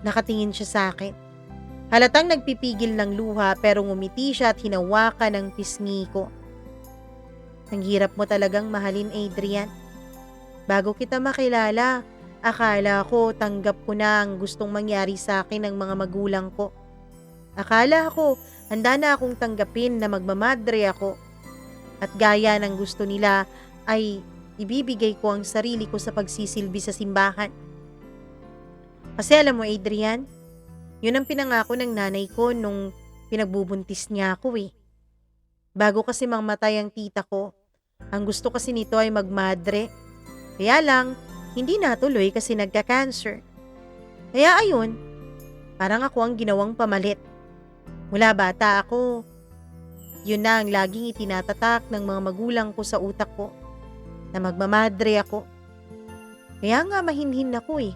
Nakatingin siya sa akin. Halatang nagpipigil ng luha pero ngumiti siya at hinawakan ang pisngi ko. Ang hirap mo talagang mahalin, Adrian. Bago kita makilala, akala ko tanggap ko na ang gustong mangyari sa akin ng mga magulang ko. Akala ko handa na akong tanggapin na magmamadre ako. At gaya ng gusto nila ay ibibigay ko ang sarili ko sa pagsisilbi sa simbahan. Kasi alam mo Adrian, yun ang pinangako ng nanay ko nung pinagbubuntis niya ako Bago kasi mangmatay ang tita ko, ang gusto kasi nito ay magmadre. Kaya lang, hindi natuloy kasi nagka-cancer. Kaya ayun, parang ako ang ginawang pamalit. Mula bata ako, yun na ang laging itinatatak ng mga magulang ko sa utak ko, na magmamadre ako. Kaya nga mahinhin ako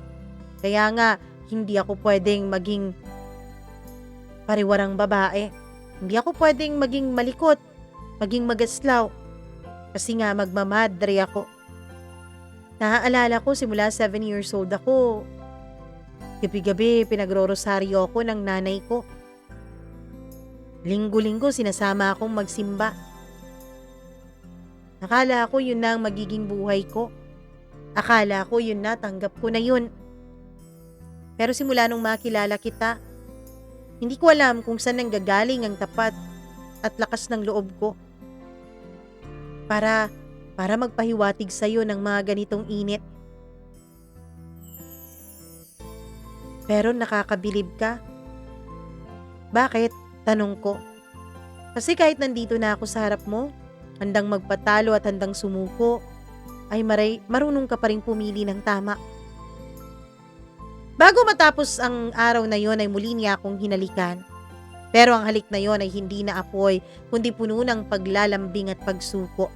Kaya nga hindi ako pwedeng maging pariwarang babae. Hindi ako pwedeng maging malikot, maging magaslaw. Kasi nga magmamadre ako. Naaalala ko simula 7 years old ako. Gabi-gabi pinagro-rosaryo ako ng nanay ko. Linggo-linggo sinasama akong magsimba. Akala ko yun na ang magiging buhay ko. Akala ko yun na, tanggap ko na yun. Pero simula nung makilala kita, hindi ko alam kung saan nanggagaling ang tapat at lakas ng loob ko. Para magpahiwatig sa'yo ng mga ganitong init. Pero nakakabilib ka. Bakit? Tanong ko. Kasi kahit nandito na ako sa harap mo, handang magpatalo at handang sumuko, ay marunong ka pa rin pumili ng tama. Bago matapos ang araw na yon ay muli niya akong hinalikan. Pero ang halik na yon ay hindi na apoy, kundi puno ng paglalambing at pagsuko.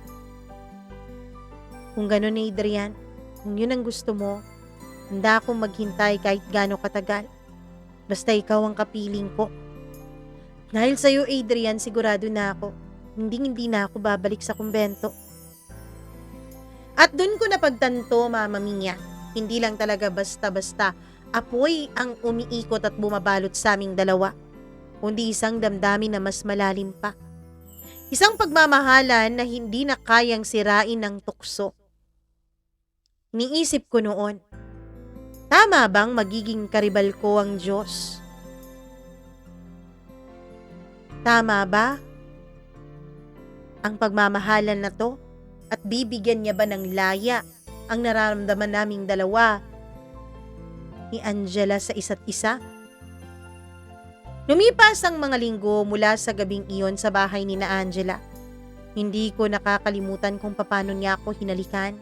Kung gano'n, Adrian, kung yun ang gusto mo, handa akong maghintay kahit gaano katagal. Basta ikaw ang kapiling ko. Dahil sa'yo, Adrian, sigurado na ako. Hindi na ako babalik sa kumbento. At dun ko napagtanto, Mama Mia, hindi lang talaga basta-basta apoy ang umiikot at bumabalot sa aming dalawa, kundi isang damdamin na mas malalim pa. Isang pagmamahalan na hindi na kayang sirain ng tukso. Niisip ko noon, tama bang magiging karibal ko ang Diyos? Tama ba ang pagmamahalan na to? At bibigyan niya ba ng laya ang nararamdaman naming dalawa ni Angela sa isa't isa? Lumipas ang mga linggo mula sa gabing iyon sa bahay ni na Angela. Hindi ko nakakalimutan kung paano niya ako hinalikan.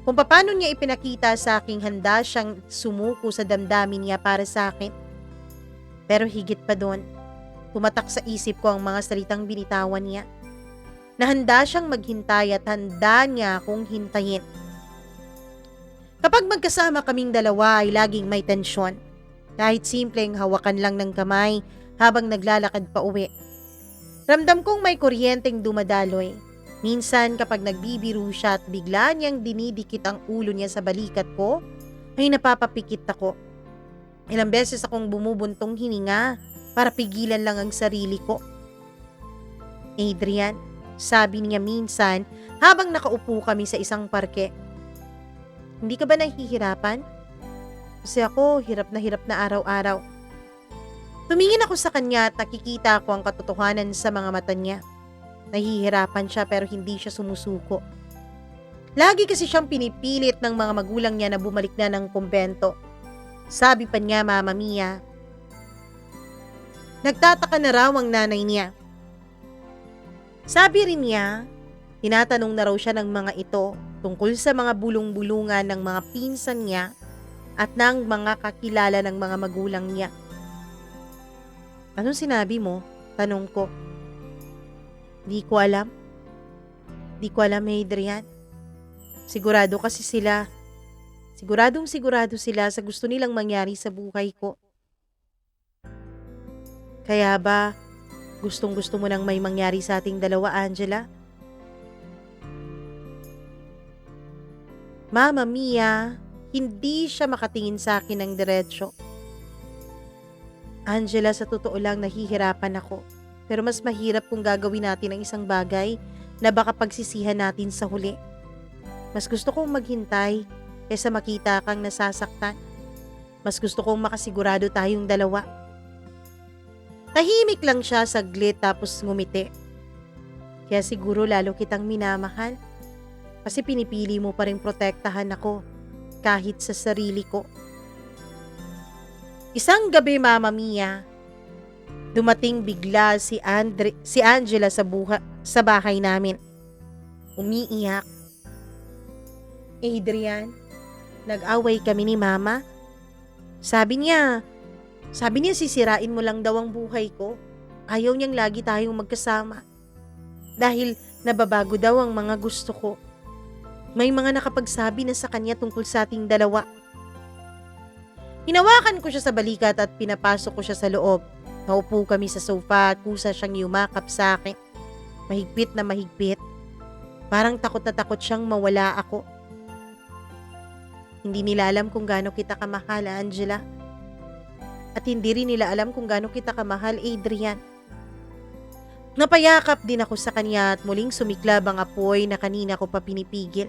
Kung paano niya ipinakita sa aking handa siyang sumuko sa damdamin niya para sa akin. Pero higit pa doon, tumatak sa isip ko ang mga salitang binitawan niya. Na handa siyang maghintay at handa niya akong hintayin. Kapag magkasama kaming dalawa ay laging may tensyon. Kahit simpleng hawakan lang ng kamay habang naglalakad pa uwi. Ramdam kong may kuryenteng dumadaloy. Minsan kapag nagbibiro siya at bigla niyang dinidikit ang ulo niya sa balikat ko, ay napapapikit ako. Ilang beses akong bumubuntong hininga para pigilan lang ang sarili ko. Adrian, sabi niya minsan habang nakaupo kami sa isang parke. Hindi ka ba nahihirapan? Kasi ako, hirap na araw-araw. Tumingin ako sa kanya at nakikita ko ang katotohanan sa mga mata niya. Nahihirapan siya pero hindi siya sumusuko. Lagi kasi siyang pinipilit ng mga magulang niya na bumalik na ng kumbento. Sabi pa niya, Mama Mia, nagtataka na raw ang nanay niya. Sabi rin niya, tinatanong na raw siya ng mga ito tungkol sa mga bulong-bulungan ng mga pinsan niya at ng mga kakilala ng mga magulang niya. Anong sinabi mo? Tanong ko. Di ko alam. Di ko alam, Adrian. Sigurado kasi sila. Siguradong sigurado sila sa gusto nilang mangyari sa buhay ko. Kaya ba, gustong-gusto mo nang may mangyari sa ating dalawa, Angela? Mama Mia, hindi siya makatingin sa akin ng diretsyo. Angela, sa totoo lang nahihirapan ako. Pero mas mahirap kung gagawin natin ang isang bagay na baka pagsisihan natin sa huli. Mas gusto kong maghintay kaysa makita kang nasasaktan. Mas gusto kong makasigurado tayong dalawa. Tahimik lang siya saglit tapos ngumiti. Kaya siguro lalo kitang minamahal. Kasi pinipili mo pa rin protektahan ako kahit sa sarili ko. Isang gabi, Mama Mia, dumating bigla si Angela sa bahay namin. Umiiyak. Adrian, nag-away kami ni Mama. Sabi niya sisirain mo lang daw ang buhay ko. Ayaw niyang lagi tayong magkasama. Dahil nababago daw ang mga gusto ko. May mga nakapagsabi na sa kanya tungkol sa ating dalawa. Hinawakan ko siya sa balikat at pinapasok ko siya sa loob. Naupo kami sa sofa at kusa siyang yumakap sa akin. Mahigpit na mahigpit. Parang takot na takot siyang mawala ako. Hindi nila alam kung gaano kita kamahal, Angela. At hindi rin nila alam kung gaano kita kamahal, Adrian. Napayakap din ako sa kanya at muling sumiklab ang apoy na kanina ko pa pinipigil.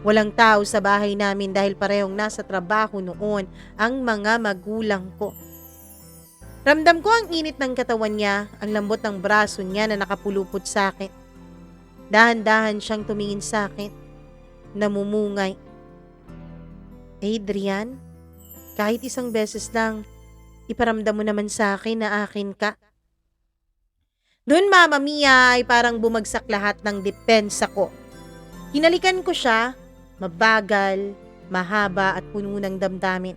Walang tao sa bahay namin dahil parehong nasa trabaho noon ang mga magulang ko. Ramdam ko ang init ng katawan niya, ang lambot ng braso niya na nakapulupot sa akin. Dahan-dahan siyang tumingin sa akin, namumungay. Adrian, kahit isang beses lang, iparamdam mo naman sa akin na akin ka. Doon, Mama Mia, ay parang bumagsak lahat ng depensa ko. Hinalikan ko siya, mabagal, mahaba at puno ng damdamin.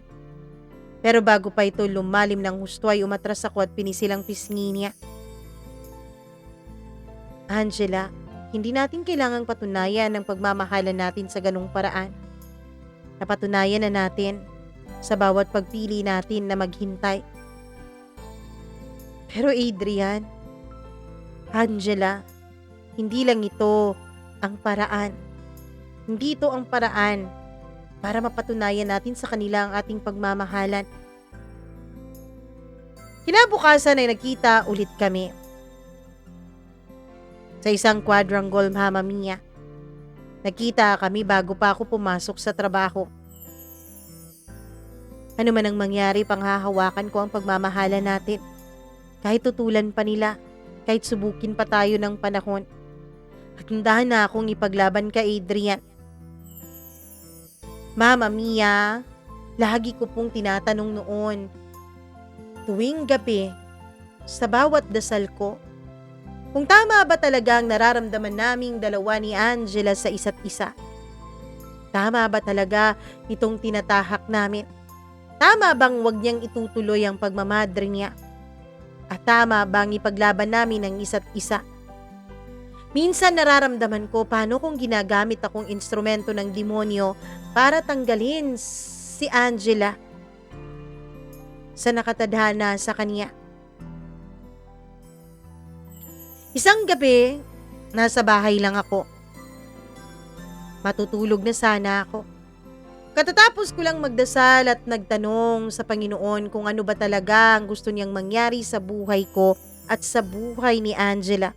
Pero bago pa ito lumalim ng husto ay umatras ako at pinisilang pisngi niya. Angela, Hindi natin kailangang patunayan ang pagmamahalan natin sa ganung paraan. Napatunayan na natin sa bawat pagpili natin na maghintay. Pero Adrian, Angela, hindi lang ito ang paraan. Hindi ito ang paraan para mapatunayan natin sa kanila ang ating pagmamahalan. Kinabukasan ay nagkita ulit kami. Sa isang quadrangle, Mama Mia. Nagkita kami bago pa ako pumasok sa trabaho. Ano man ang mangyari, panghahawakan ko ang pagmamahala natin. Kahit tutulan pa nila, kahit subukin pa tayo ng panahon. At hundahan na akong ipaglaban ka, Adrian. Mama Mia, lagi ko pong tinatanong noon, tuwing gabi, sa bawat dasal ko, kung tama ba talaga ang nararamdaman naming dalawa ni Angela sa isa't isa? Tama ba talaga itong tinatahak namin? Tama bang wag niyang itutuloy ang pagmamadre niya? At tama bang ipaglaban namin ang isa't isa? Minsan nararamdaman ko paano kung ginagamit akong instrumento ng demonyo para tanggalin si Angela sa nakatadhana sa kanya. Isang gabi, nasa bahay lang ako. Matutulog na sana ako. Katatapos ko lang magdasal at nagtanong sa Panginoon kung ano ba talaga ang gusto niyang mangyari sa buhay ko at sa buhay ni Angela.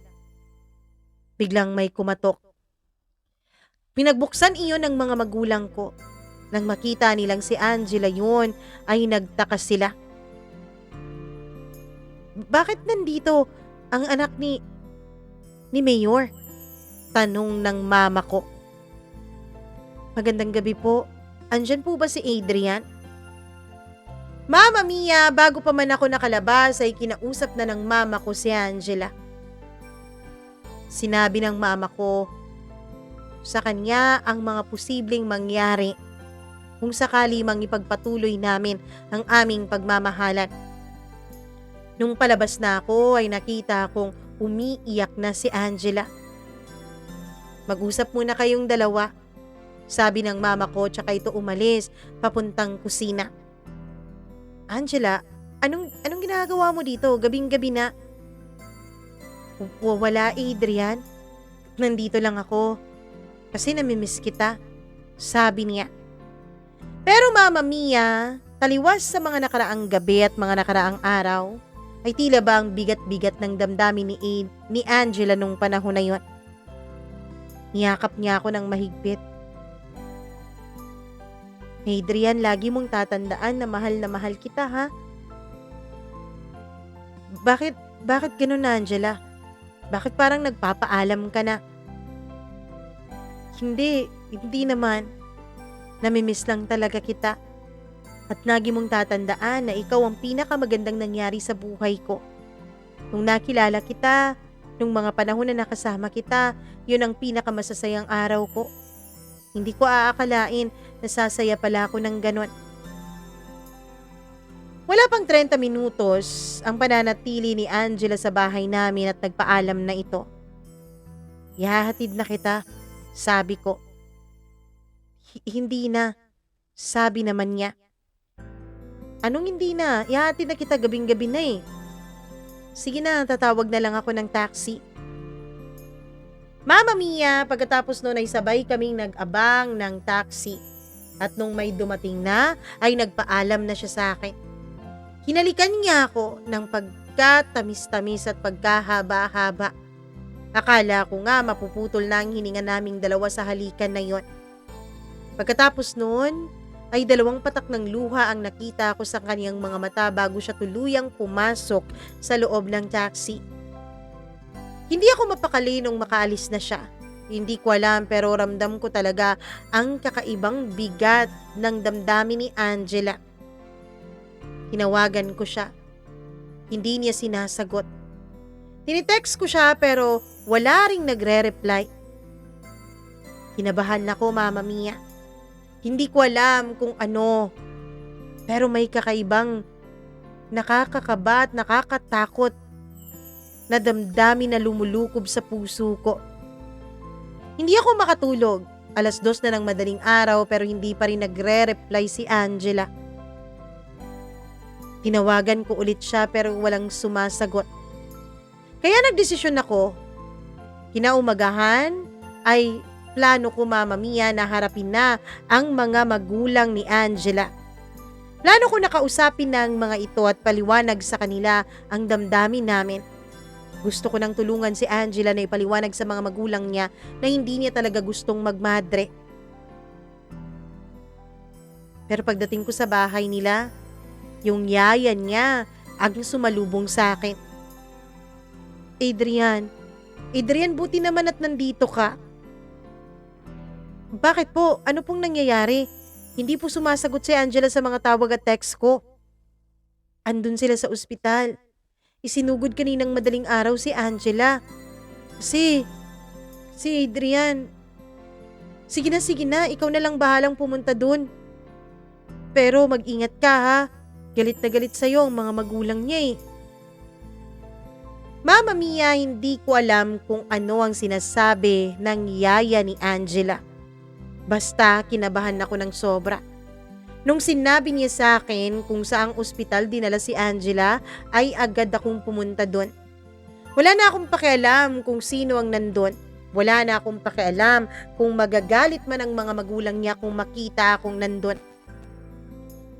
Biglang may kumatok. Pinagbuksan iyon ng mga magulang ko. Nang makita nilang si Angela yun, ay nagtaka sila. Bakit nandito ang anak ni Mayor? Tanong ng mama ko. Magandang gabi po. Andyan po ba si Adrian? Mama Mia, bago pa man ako nakalabas ay kinausap na ng mama ko si Angela. Sinabi ng mama ko sa kanya ang mga posibleng mangyari kung sakali mang ipagpatuloy namin ang aming pagmamahalan. Nung palabas na ako ay nakita kong umiiyak na si Angela. Mag-usap muna kayong dalawa, sabi ng mama ko, tsaka ito umalis papuntang kusina. Angela, anong ginagawa mo dito? Gabing-gabi na. Wala, Adrian. Nandito lang ako kasi namimiss kita, sabi niya. Pero Mama Mia, taliwas sa mga nakaraang gabi at mga nakaraang araw, ay tila ba ang bigat-bigat ng damdamin ni Angela nung panahon na yon. Niyakap niya ako ng mahigpit. Adrian, lagi mong tatandaan na mahal kita, ha? Bakit ganun, Angela? Bakit parang nagpapaalam ka na? Hindi naman. Namimiss lang talaga kita. At lagi mong tatandaan na ikaw ang pinakamagandang nangyari sa buhay ko. Nung nakilala kita, nung mga panahon na nakasama kita, yun ang pinakamasasayang araw ko. Hindi ko aakalain na sasaya pala ako ng ganon. Wala pang 30 minutos ang pananatili ni Angela sa bahay namin at nagpaalam na ito. Ihahatid na kita, sabi ko. Hindi na, sabi naman niya. Anong hindi na? Ihahatid na kita, gabing-gabi na eh. Sige na, tatawag na lang ako ng taxi. Mama Mia, pagkatapos noon ay sabay kaming nag-abang ng taxi. At nung may dumating na, ay nagpaalam na siya sa akin. Hinalikan niya ako ng pagkatamis-tamis at pagkahaba-haba. Akala ko nga mapuputol na ang hininga naming dalawa sa halikan na yon. Pagkatapos noon, ay 2 patak ng luha ang nakita ko sa kaniyang mga mata bago siya tuluyang pumasok sa loob ng taxi. Hindi ako mapakali nung makaalis na siya. Hindi ko alam pero ramdam ko talaga ang kakaibang bigat ng damdamin ni Angela. Tinawagan ko siya. Hindi niya sinasagot. Tinitext ko siya pero wala ring nagre-reply. Kinabahan ako, Mama Mia. Hindi ko alam kung ano, pero may kakaibang nakakakaba at nakakatakot na damdamin na lumulukob sa puso ko. Hindi ako makatulog. 2:00 na ng madaling araw pero hindi pa rin nagre-reply si Angela. Tinawagan ko ulit siya pero walang sumasagot. Kaya nagdesisyon ako, kinaumagahan ay plano ko Mama Mia na harapin na ang mga magulang ni Angela. Plano ko na kausapin ng mga ito at paliwanag sa kanila ang damdamin namin. Gusto ko nang tulungan si Angela na ipaliwanag sa mga magulang niya na hindi niya talaga gustong magmadre. Pero pagdating ko sa bahay nila, yung yaya niya ang sumalubong sa akin. Adrian, buti naman at nandito ka. Bakit po? Ano pong nangyayari? Hindi po sumasagot si Angela sa mga tawag at text ko. Andun sila sa ospital. Isinugod kaninang madaling araw si Angela. Si Adrian. Sige na, ikaw na lang bahalang pumunta dun. Pero mag-ingat ka ha. Galit na galit sa'yo ang mga magulang niya eh. Mama Mia, hindi ko alam kung ano ang sinasabi ng yaya ni Angela. Basta kinabahan ako ng sobra. Nung sinabi niya sa akin kung saang ospital dinala si Angela, ay agad akong pumunta doon. Wala na akong pakialam kung sino ang nandun. Wala na akong pakialam kung magagalit man ang mga magulang niya kung makita akong nandun.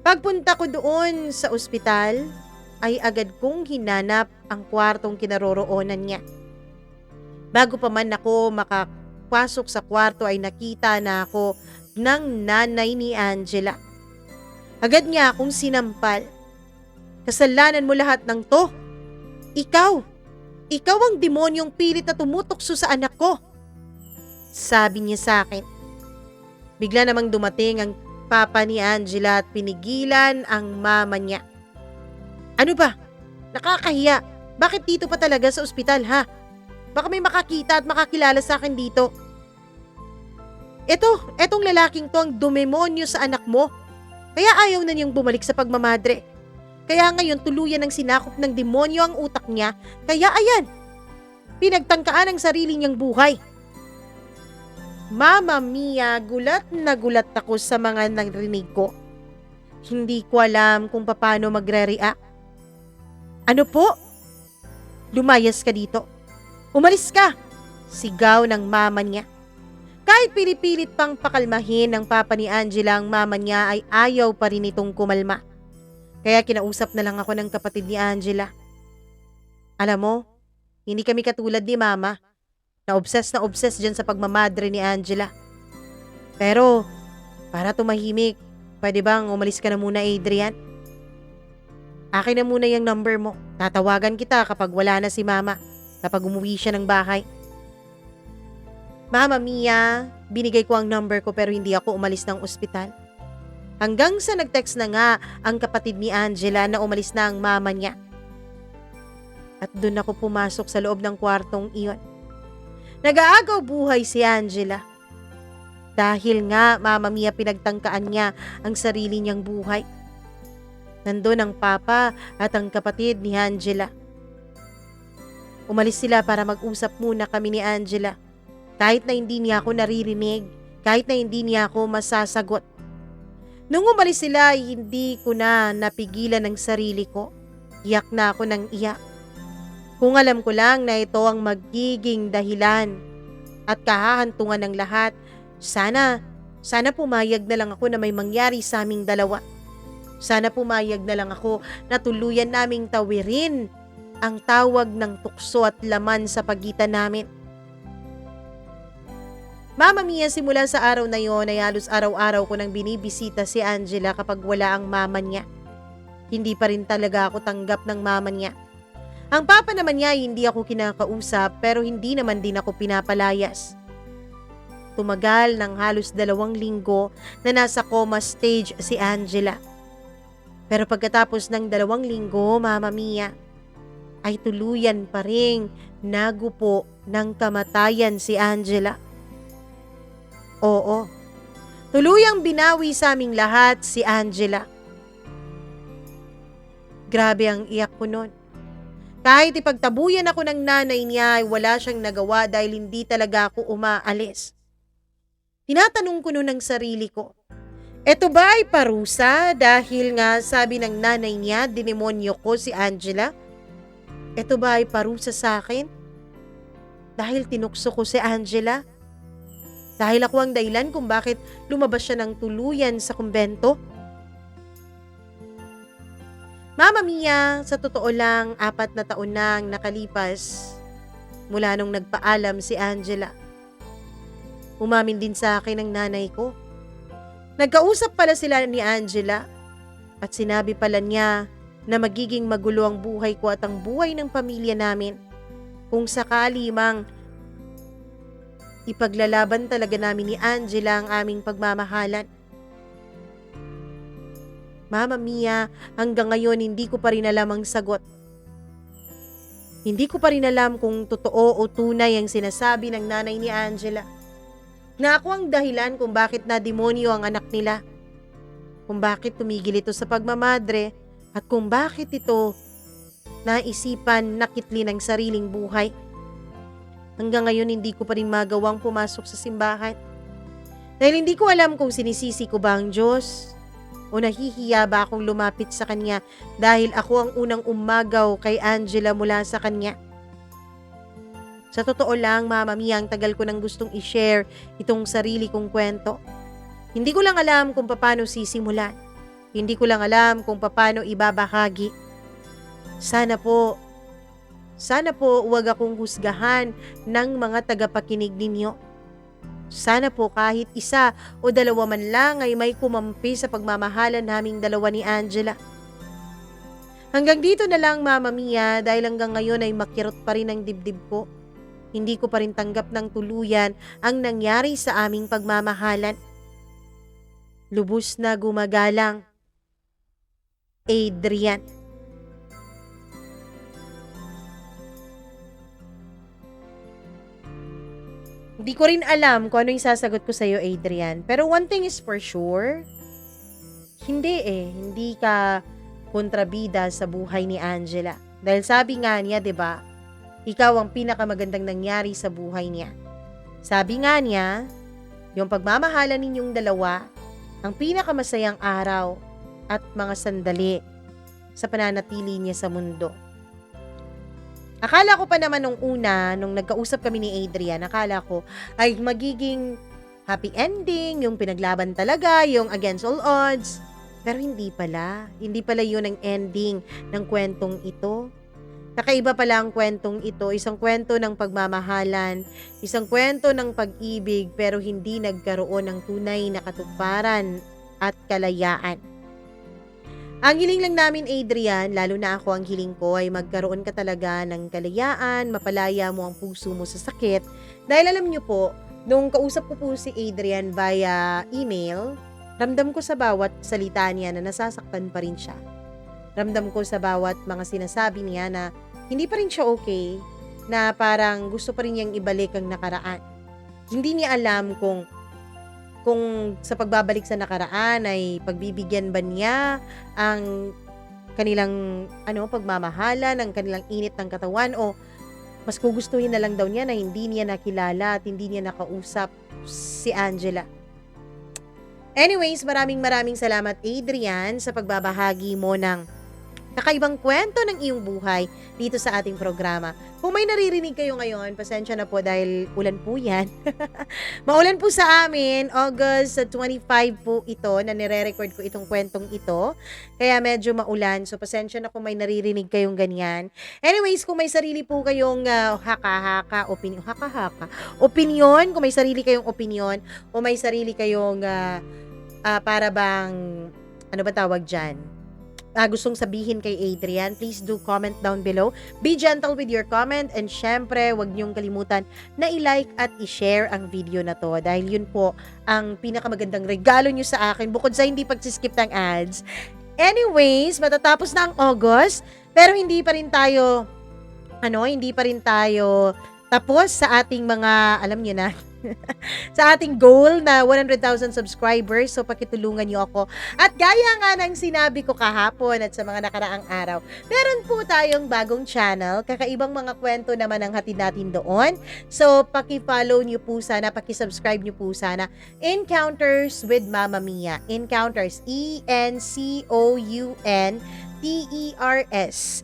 Pagpunta ko doon sa ospital, ay agad kong hinanap ang kwartong kinaroroonan niya. Bago pa man ako makapasok sa kwarto ay nakita na ako ng nanay ni Angela. Agad niya akong sinampal. Kasalanan mo lahat ng to. Ikaw ang demonyong pilit na tumutokso sa anak ko. Sabi niya sa akin. Bigla namang dumating ang papa ni Angela at pinigilan ang mama niya. Ano ba? Nakakahiya. Bakit dito pa talaga sa ospital ha? Baka may makakita at makakilala sa akin dito. Etong lalaking to ang demonyo sa anak mo. Kaya ayaw na niyang bumalik sa pagmamadre. Kaya ngayon tuluyan ng sinakop ng demonyo ang utak niya. Kaya ayan, pinagtangkaan ang sarili niyang buhay. Mama Mia, gulat na gulat ako sa mga narinig ko. Hindi ko alam kung paano magre-react. Ano po? Lumayas ka dito. Umalis ka! Sigaw ng mama niya. Kahit pinipilit pang pakalmahin ng papa ni Angela ang mama niya ay ayaw pa rin itong kumalma. Kaya kinausap na lang ako ng kapatid ni Angela. Alam mo, hindi kami katulad ni mama. Na obses dyan sa pagmamadre ni Angela. Pero, para tumahimik, pwede bang umalis ka na muna Adrian? Akin na muna yung number mo. Tatawagan kita kapag wala na si mama. Kapag umuwi siya ng bahay. Mama Mia, binigay ko ang number ko pero hindi ako umalis ng ospital. Hanggang sa nag-text na nga ang kapatid ni Angela na umalis na ang mama niya. At doon ako pumasok sa loob ng kwartong iyon. Nag-aagaw buhay si Angela. Dahil nga Mama Mia pinagtangkaan niya ang sarili niyang buhay. Nandun ang papa at ang kapatid ni Angela. Umalis sila para mag-usap muna kami ni Angela. Kahit na hindi niya ako naririnig, kahit na hindi niya ako masasagot. Nung umalis sila, hindi ko na napigilan ang sarili ko. Iyak na ako ng iyak. Kung alam ko lang na ito ang magiging dahilan at kahahantungan ng lahat, sana pumayag na lang ako na may mangyari sa aming dalawa. Sana pumayag na lang ako na tuluyan naming tawirin ang tawag ng tukso at laman sa pagitan namin. Mama Mia, simula sa araw na yon ay halos araw-araw ko nang binibisita si Angela kapag wala ang mama niya. Hindi pa rin talaga ako tanggap ng mama niya. Ang papa naman niya hindi ako kinakausap pero hindi naman din ako pinapalayas. Tumagal ng halos 2 linggo na nasa coma stage si Angela. Pero pagkatapos ng 2 linggo, Mama Mia, ay tuluyan pa ring nagupo ng kamatayan si Angela. Oo, tuluyang binawi sa aming lahat si Angela. Grabe ang iyak ko noon. Kahit ipagtabuyan ako ng nanay niya ay wala siyang nagawa dahil hindi talaga ako umaalis. Tinatanong ko noon ang sarili ko, eto ba ay parusa dahil nga sabi ng nanay niya dinemonyo ko si Angela? Eto ba ay parusa sa akin? Dahil tinukso ko si Angela? Dahil ako ang dahilan kung bakit lumabas siya ng tuluyan sa kumbento? Mama Mia, sa totoo lang, 4 na taon nang nakalipas mula nung nagpaalam si Angela. Umamin din sa akin ang nanay ko. Nagkausap pala sila ni Angela at sinabi pala niya na magiging magulo ang buhay ko at ang buhay ng pamilya namin kung sakali mang ipaglalaban talaga namin ni Angela ang aming pagmamahalan. Mama Mia, hanggang ngayon hindi ko pa rin alam ang sagot. Hindi ko pa rin alam kung totoo o tunay ang sinasabi ng nanay ni Angela. Na ako ang dahilan kung bakit na-demonyo ang anak nila. Kung bakit tumigil ito sa pagmamadre at kung bakit ito naisipan nakitli ng sariling buhay. Hanggang ngayon hindi ko pa rin magawang pumasok sa simbahan. Dahil hindi ko alam kung sinisisi ko ba ang Diyos o nahihiya ba akong lumapit sa Kanya dahil ako ang unang umagaw kay Angela mula sa Kanya. Sa totoo lang, Mama Mia, ang tagal ko nang gustong i-share itong sarili kong kwento. Hindi ko lang alam kung paano sisimulan. Hindi ko lang alam kung paano ibabahagi. Sana po huwag akong husgahan ng mga tagapakinig ninyo. Sana po kahit 1 o 2 man lang ay may kumampi sa pagmamahalan naming dalawa ni Angela. Hanggang dito na lang, Mama Mia, dahil hanggang ngayon ay makirot pa rin ang dibdib ko. Hindi ko pa rin tanggap ng tuluyan ang nangyari sa aming pagmamahalan. Lubos na gumagalang, Adrian. Hindi ko rin alam kung ano yung sasagot ko sa'yo, Adrian. Pero one thing is for sure, hindi ka kontrabida sa buhay ni Angela. Dahil sabi nga niya, 'di ba? Ikaw ang pinakamagandang nangyari sa buhay niya. Sabi nga niya, yung pagmamahalan ninyong dalawa, ang pinakamasayang araw at mga sandali sa pananatili niya sa mundo. Akala ko pa naman nung nagkausap kami ni Adrian, akala ko ay magiging happy ending, yung pinaglaban talaga, yung against all odds. Pero hindi pala. Hindi pala yun ang ending ng kwentong ito. Kakaiba pala ang kwentong ito, isang kwento ng pagmamahalan, isang kwento ng pag-ibig pero hindi nagkaroon ng tunay na katuparan at kalayaan. Ang hiling lang namin, Adrian, lalo na ako, ang hiling ko ay magkaroon ka talaga ng kalayaan, mapalaya mo ang puso mo sa sakit. Dahil alam niyo po, nung kausap ko po si Adrian via email, ramdam ko sa bawat salita niya na nasasaktan pa rin siya. Ramdam ko sa bawat mga sinasabi niya na hindi pa rin siya okay, na parang gusto pa rin niyang ibalik ang nakaraan. Hindi niya alam kung sa pagbabalik sa nakaraan ay pagbibigyan ba niya ang kanilang pagmamahalan, ang kanilang init ng katawan, o mas gugustuhin na lang daw niya na hindi niya nakilala at hindi niya nakausap si Angela. Anyways, maraming salamat, Adrian, sa pagbabahagi mo ng kakaibang kwento ng iyong buhay dito sa ating programa. Kung may naririnig kayo ngayon, pasensya na po dahil ulan po yan. Maulan po sa amin, August 25 po ito, na nire-record ko itong kwentong ito. Kaya medyo maulan, so pasensya na kung may naririnig kayong ganyan. Anyways, kung may sarili po kayong opinion, kung may sarili kayong opinion, o may sarili kayong para bang, ano ba tawag dyan? Gustong sabihin kay Adrian, please do comment down below. Be gentle with your comment, and syempre, huwag niyong kalimutan na i-like at i-share ang video na to dahil yun po ang pinakamagandang regalo niyo sa akin bukod sa hindi pagsiskip ng ads. Anyways, matatapos na ang August, pero hindi pa rin tayo tapos sa ating mga, alam niyo na, sa ating goal na 100,000 subscribers. So, pakitulungan niyo ako. At gaya nga ng sinabi ko kahapon at sa mga nakaraang araw, meron po tayong bagong channel. Kakaibang mga kwento naman ang hatid natin doon. So, paki-follow niyo po sana, paki-subscribe niyo po sana. Encounters with Mama Mia. Encounters. ENCOUNTERS.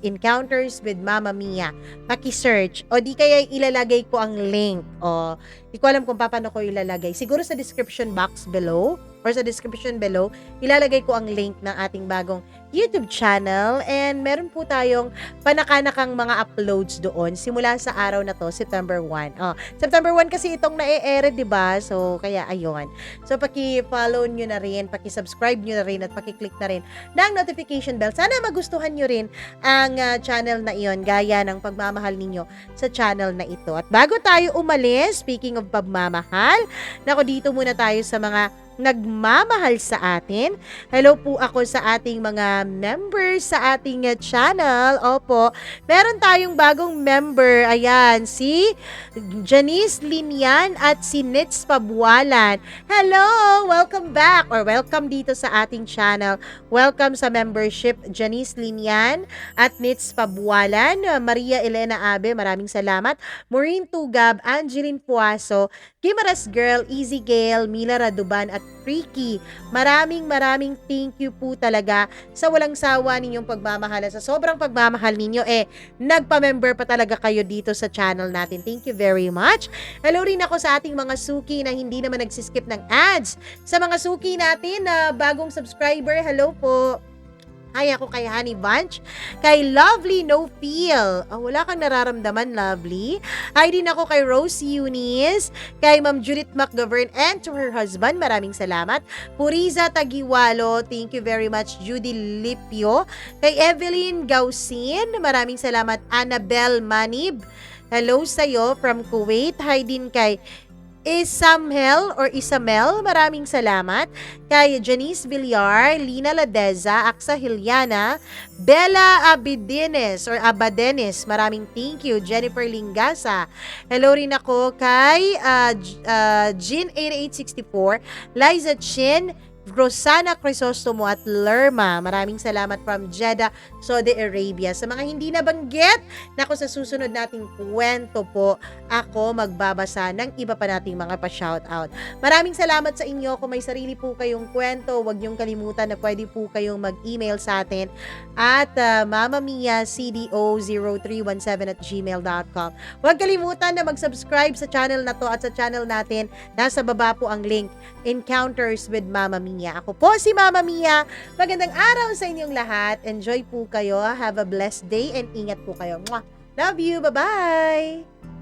Encounters with Mama Mia. Paki-search. O di kaya ilalagay ko ang link. O, di ko alam kung paano ko ilalagay. Siguro sa description box below or sa description below, ilalagay ko ang link ng ating bagong YouTube channel and meron po tayong panakanakang mga uploads doon simula sa araw na to, September 1. September 1 kasi itong na-e-air, 'di ba? So kaya ayon. So paki-follow niyo na rin, paki-subscribe niyo na rin at paki-click na rin ng notification bell. Sana magustuhan niyo rin ang channel na iyon gaya ng pagmamahal ninyo sa channel na ito. At bago tayo umalis, speaking of pagmamahal, nako dito muna tayo sa mga nagmamahal sa atin. Hello po ako sa ating mga members sa ating channel. Opo, meron tayong bagong member. Ayan, si Janice Linian at si Nits Pabualan. Hello! Welcome back or welcome dito sa ating channel. Welcome sa membership, Janice Linian at Nits Pabualan. Maria Elena Abe, maraming salamat. Maureen Tugab, Angeline Puaso, Gimaras Girl, Easy Gale, Mila Raduban at Freaky. Maraming thank you po talaga sa walang sawa ninyong pagmamahal. Sa sobrang pagmamahal ninyo, nagpa-member pa talaga kayo dito sa channel natin. Thank you very much. Hello rin ako sa ating mga suki na hindi naman nagsiskip ng ads. Sa mga suki natin na bagong subscriber, hello po. Hi, ako kay Honey Bunch, kay Lovely No Feel. Wala kang nararamdaman, Lovely. Hi din ako kay Rose Eunice, kay Ma'am Judith McGovern and to her husband, maraming salamat. Puriza Tagiwalo, thank you very much. Judy Lipio, kay Evelyn Gausin, maraming salamat. Annabelle Manib, hello sa'yo from Kuwait. Hi din kay Isamel or Isamel, maraming salamat. Kay Janice Villar, Lina Ladeza, Aksa Hilyana, Bella Abidenes or Abadenes, maraming thank you. Jennifer Lingasa, hello rin ako kay Jean8864, Liza Chin, Rosana Crisostomo at Lerma. Maraming salamat from Jeddah, Saudi Arabia. Sa mga hindi nabanggit, nako sa susunod nating kwento po, ako magbabasa ng iba pa nating mga pa-shoutout. Maraming salamat sa inyo. Kung may sarili po kayong kwento, huwag niyong kalimutan na pwede po kayong mag-email sa atin at mamamia.cdo0317@gmail.com. Huwag kalimutan na mag-subscribe sa channel na to at sa channel natin. Nasa baba po ang link, Encounters with Mama Mia. Ako po si Mama Mia. Magandang araw sa inyong lahat. Enjoy po kayo. Have a blessed day and ingat po kayo. Mwah! Love you. Bye-bye!